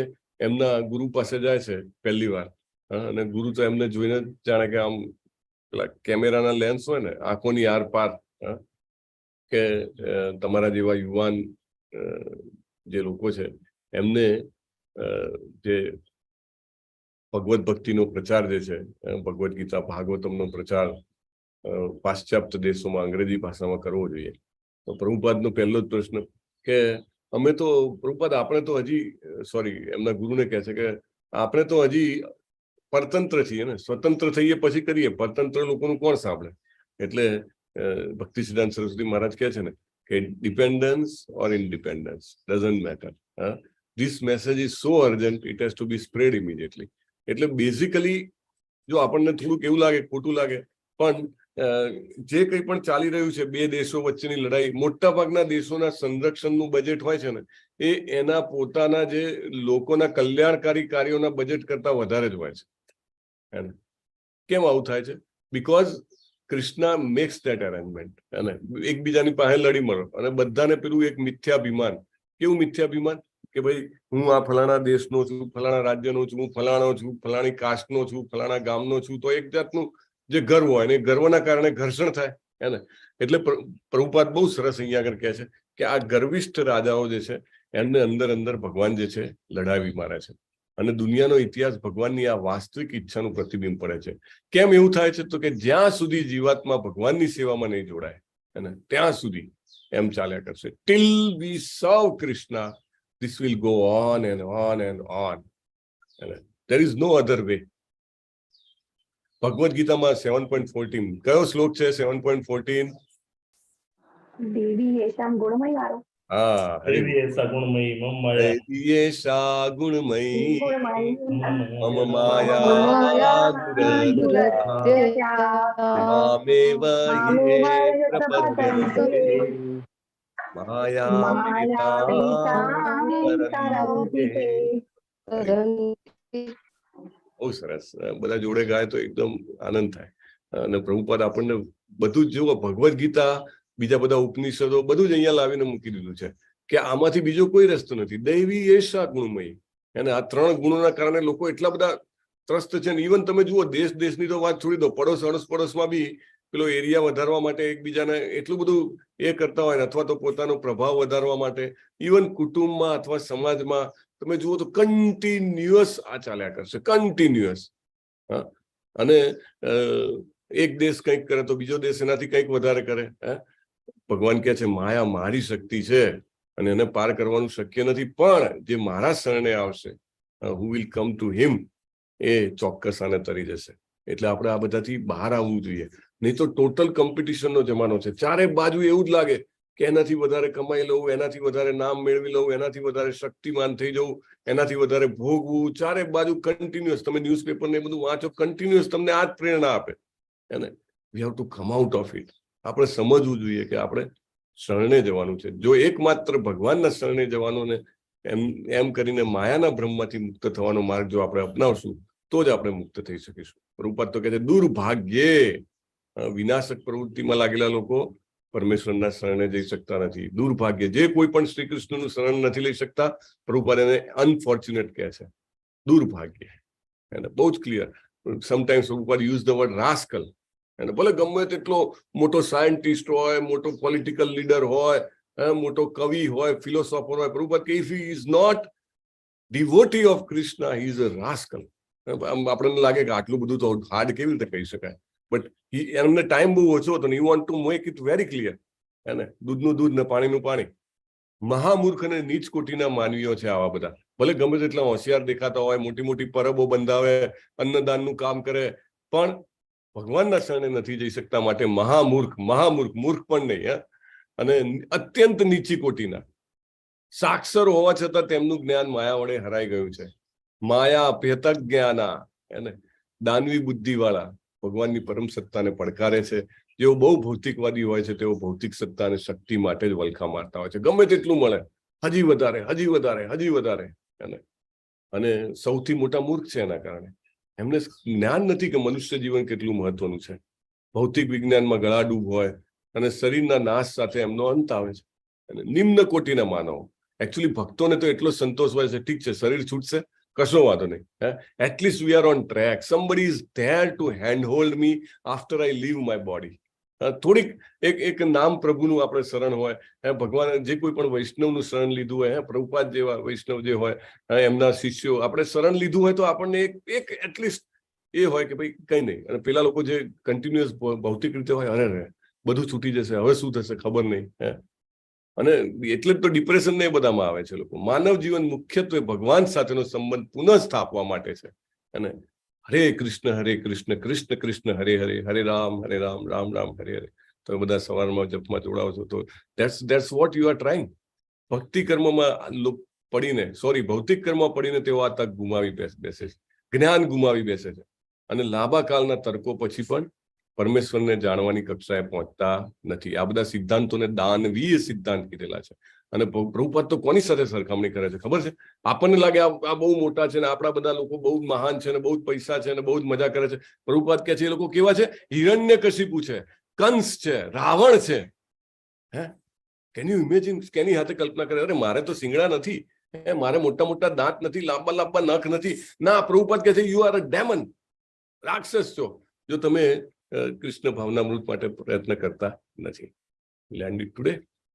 એમના ગુરુ પાસે જાય છે પહેલી વાર, અને ગુરુ તો એમને જોઈને જાણે કે આમ પેલા કેમેરાના લેન્સ હોય ને આંખોની આર પાર, કે તમારા જેવા યુવાન જે લોકો છે એમને જે ભગવત ભક્તિનો પ્રચાર જે છે, ભગવદ્ ગીતા ભાગવતમનો પ્રચાર પાશ્ચાત્ય દેશોમાં અંગ્રેજી ભાષામાં કરવો જોઈએ. તો પ્રભુપાદનો પહેલો જ પ્રશ્ન કે અમે તો પ્રભુપાદ આપણે તો હજી એમના ગુરુને કહે છે કે આપણે તો હજી પરતંત્ર છીએ ને, સ્વતંત્ર થઈએ પછી કરીએ, પરતંત્ર લોકોનું કોણ સાંભળે. એટલે ભક્તિ સિદ્ધાંત સરસ્વતી મહારાજ કહે છે ને કે dependence or independence doesn't matter, this message is so urgent it has to be spread immediately. એટલે બેઝિકલી જો આપણને થોડુંક એવું લાગે, ખોટું લાગે, પણ જે કંઈ પણ ચાલી રહ્યું છે બે દેશો વચ્ચેની લડાઈ, મોટા ભાગના દેશોના સંરક્ષણનું બજેટ હોય છે ને એ એના પોતાના જે લોકોના કલ્યાણકારી કાર્યોના બજેટ કરતા વધારે જ હોય છે. કેમ આવું થાય છે? Because Krishna makes that arrangement. અને એકબીજાની પાસે લડી મળો અને બધાને પેલું એક મિથ્યાભિમાન. કેવું મિથ્યાભિમાન કે ભાઈ હું આ ફલાણા દેશનો છું, ફલાણા રાજ્યનો છું, હું ફલાણો છું, ફલાણી કાસ્ટનો છું, ફલાણા ગામનો છું. તો એક જાતનું જે ગર્વ હોય ને ગર્વના કારણે ઘર્ષણ થાય ને. એટલે પ્રભુપાદ બહુ સરસ અહીંયા આગળ કહે છે કે આ ગર્વિષ્ઠ રાજાઓ જે છે એમને અંદર અંદર ભગવાન જે છે લડાવી મારે છે. અને દુનિયાનો ઇતિહાસ ભગવાનની આ વાસ્તવિક ઈચ્છાનું પ્રતિબિંબ પડે છે. કેમ એવું થાય છે? તો કે જ્યાં સુધી જીવાત્મા ભગવાનની સેવામાં નહીં જોડાય ત્યાં સુધી એમ ચાલ્યા કરશે. ટિલ વી સર્વ Krishna, this will go on and on and on. There is no other way. Bhagavad ગીતામાં 7.14 કયો શ્લોક છે? 7.14. દેવી એશામ ગુણમય વાળો. હા, દેવી એશા ગુણમયી મમ માયા, દેવી એશા ગુણમયી મમ માયા મામેવ યે પ્રપદ્યન્તે બહુ સરસ. બધા જોડે ગાય તો એકદમ આનંદ થાય. અને પ્રભુપાદ આપણને બધું જ જુઓ, ભગવદ ગીતા, બીજા બધા ઉપનિષદો બધું જ અહીંયા લાવીને મૂકી દીધું છે કે આમાંથી બીજો કોઈ રસ્તો નથી. દૈવી એશા ગુણમય, અને આ 3 ગુણોના કારણે લોકો એટલા બધા ત્રસ્ત છે. ઇવન તમે જુઓ, દેશની તો વાત છોડી દો, પડોશમાં બી પેલો એરિયા વધારવા માટે એકબીજાને એટલું બધું એ કરતા હોય ને, અથવા તો પોતાનો પ્રભાવ વધારવા માટે, ઇવન કુટુંબમાં અથવા સમાજમાં તમે જુઓ તો કન્ટિન્યુઅસ આ ચાલ્યા કરશે, કન્ટિન્યુઅસ. હા, અને એક દેશ કંઈક કરે તો બીજો દેશ એનાથી કંઈક વધારે કરે. ભગવાન કહે છે માયા મારી શક્તિ છે અને એને પાર કરવાનું શક્ય નથી, પણ જે મારા શરણે આવશે, who will come to him, એ ચોક્કસ આને તરી જશે. એટલે આપણે આ બધાથી બહાર આવવું જોઈએ. નહીં તો ટોટલ કોમ્પિટિશનનો જમાનો છે. ચારે બાજુ એવું જ લાગે કે એનાથી વધારે કમાઈ લઉં, એનાથી વધારે નામ મેળવી લઉં, એનાથી વધારે શક્તિમાન થઈ જવું, એનાથી વધારે ભોગવું. ચારે બાજુ કન્ટિન્યુઅસ. તમે ન્યૂઝપેપર ને બધું વાંચો, કન્ટિન્યુઅસ તમને આ જ પ્રેરણા આપે. એને we have to come out of it. આપણે સમજવું જોઈએ કે આપણે શરણે જવાનું છે. જો એકમાત્ર ભગવાનના શરણે જવાનું ને એમ કરીને માયાના ભ્રમમાંથી મુક્ત થવાનો માર્ગ જો આપણે અપનાવશું તો જ આપણે મુક્ત થઈ શકીશું. પ્રભુપાદ તો કહે છે દુર્ભાગ્યે વિનાશક પ્રવૃત્તિમાં લાગેલા લોકો પરમેશ્વરના શરણે જઈ શકતા નથી. દુર્ભાગ્ય, જે કોઈ પણ શ્રી કૃષ્ણનું શરણ નથી લઈ શકતા, પ્રભુપાદ એને અનફોર્ચ્યુનેટ કહે છે, દુર્ભાગ્ય. એને બહુ જ clear. Sometimes Prabhupada use the word rascal. અને ભલે ગમે તેટલો મોટો સાયન્ટિસ્ટ હોય, મોટો પોલિટિકલ લીડર હોય, મોટો કવિ હોય, ફિલોસોફર હોય, પ્રભુપાદ કે if he is not devotee of Krishna, he is a rascal. આપણને લાગે કે આટલું બધું તો હાર્ડ કેવી રીતે કહી શકાય, બટ એમને ટાઈમ બહુ ઓછો હતો ને you want to make it very clear. એને દૂધનું દૂધ ને પાણીનું પાણી. મહામૂર્ખ અને નીચ કોટીના માનવીઓ છે આવા બધા. ભલે ગમે તેટલા હોશિયાર દેખાતા હોય, મોટી મોટી પરબો બંધાવે, અન્નદાનનું કામ કરે, પણ ભગવાનના શરણે નથી જઈ શકતા. માટે મહામૂર્ખ, મૂર્ખ પણ નહીં, અને અત્યંત નીચી કોટીના. સાક્ષર હોવા છતાં તેમનું જ્ઞાન માયા વડે હરાઈ ગયું છે. માયા અભ્યતક જ્ઞાના, એને દાનવી બુદ્ધિ વાળા ભગવાનની પરમ સત્તાને પડકારે છે. જેઓ બહુ ભૌતિકવાદી હોય છે તેઓ ભૌતિક સત્તા અને શક્તિ માટે જ વલખા મારતા હોય છે. ગમે તેટલું મળે, હજી વધારે, હજી વધારે, હજી વધારે. અને સૌથી મોટા મૂર્ખ છે એના કારણે. એમને જ્ઞાન નથી કે મનુષ્ય જીવન કેટલું મહત્વનું છે. ભૌતિક વિજ્ઞાનમાં ગળાડૂબ હોય અને શરીરના નાશ સાથે એમનો અંત આવે છે. અને નિમ્ન કોટીના માનવો. એકચ્યુઅલી ભક્તોને તો એટલો સંતોષ હોય છે, ઠીક છે શરીર છૂટશે, કશો વાંધો નહીં, at least we are on track, somebody is there to hand hold me after I leave my body. થોડીક એક નામ પ્રભુનું આપણે શરણ હોય, ભગવાન જે કોઈ પણ વૈષ્ણવનું શરણ લીધું હોય, પ્રભુપાદ જેવા વૈષ્ણવ જે હોય, એમના શિષ્યો, આપણે શરણ લીધું હોય તો આપણને એક એટલીસ્ટ એ હોય કે ભાઈ કઈ નહીં. અને પેલા લોકો જે કન્ટિન્યુઅસ ભૌતિક રીતે હોય, અરે બધું છૂટી જશે, હવે શું થશે ખબર નહીં. અને એટલે જ તો ડિપ્રેશન ને એ બધામાં આવે છે લોકો. માનવ જીવન મુખ્યત્વે ભગવાન સાથેનો સંબંધ પુનઃ સ્થાપવા માટે છે. અને હરે કૃષ્ણ કૃષ્ણ કૃષ્ણ હરે હરે, હરે રામ રામ રામ હરે હરે. તમે બધા સવારમાં જપમાં જોડાવો છો તો that's what you are trying. ભક્તિ કર્મમાં ભૌતિક કર્મમાં પડીને તેઓ આ તક ગુમાવી બેસે છે, જ્ઞાન ગુમાવી બેસે છે. અને લાંબા કાળના તર્કો પછી પણ પરમેશ્વરને જાણવાની કક્ષાએ પહોંચતા નથી. આ બધા સિદ્ધાંતોને દાનવીય સિદ્ધાંત કીધેલા છે. અને પ્રભુપાદ તો કોની સાથે સરખામણી કરે છે ખબર છે? આપણને લાગે આ બહુ મોટા છે ને આપણા બધા લોકો બહુ જ મહાન છે ને બહુ જ પૈસા છે ને બહુ જ મજા કરે છે. પ્રભુપાદ કહે છે એ લોકો કેવા છે? હિરણ્યકશિપુ છે, કંસ છે, રાવણ છે. Can you imagine? કેની હાથે કલ્પના કરે? અરે મારે તો શિંગડા નથી, મારે મોટા મોટા દાંત નથી, લાંબા લાંબા નખ નથી. ના, પ્રભુપાદ કહે છે યુ આર અ ડેમન, રાક્ષસ છો જો તમે કૃષ્ણ ભાવનામૃત માટે પ્રયત્ન કરતા નથી. લેન્ડ ઇટ ટુડે.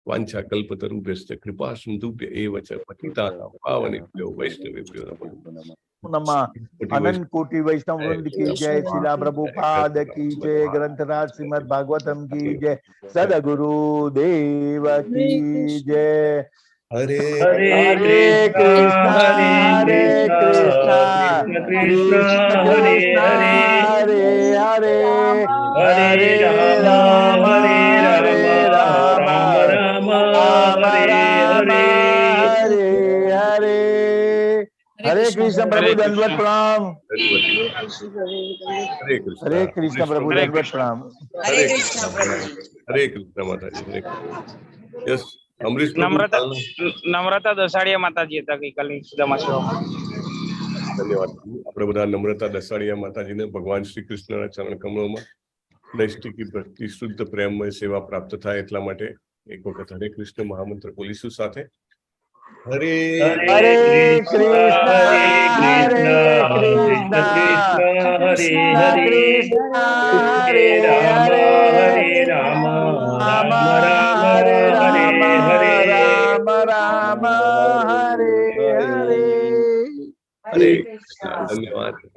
વાંછા કલ્પતરુભ્યશ્ચ કૃપા સિંધુભ્ય એવ ચ પતિતાનાં પાવનેભ્યો વૈષ્ણવેભ્યો નમઃ. અનંત કોટી વૈષ્ણવ વૃંદ की जय, शिला प्रभुपाद की जय, ग्रंथराज श्रीमद् भागवतम की जय, सदगुरु देव की जय. हरे कृष्ण हरे कृष्ण कृष्ण कृष्ण हरे हरे, हरे राम हरे राम, राम राम हरे हरे. हरे कृष्ण प्रभु दंडवत प्रणाम. हरे कृष्ण प्रभु दंडवत प्रणाम. हरे कृष्ण प्रभु. हरे कृष्ण माताजी. यस अमरीश નમ્રતા દસાડીયા માતાજી હતા ગઈકાલની સુદામા સેવામાં. ધન્યવાદ. આપણે બધા નમ્રતા દસાડીયા માતાજીને ભગવાન શ્રી કૃષ્ણના ચરણ કમળોમાં નૈષ્ટિકી ભક્તિ શુદ્ધ પ્રેમમય સેવા પ્રાપ્ત થાય એટલા માટે એક વખત હરે કૃષ્ણ મહામંત્ર બોલીશું સાથે. હરે હરે કૃષ્ણ હરે હરે કૃષ્ણ કૃષ્ણ હરે કૃષ્ણ હરે હરે હરે હરે રામ રામ રામ હરે રામ રામ હરે હરે રામ રામ હરે હરે. હરે કૃષ્ણ. ધન્યવાદ.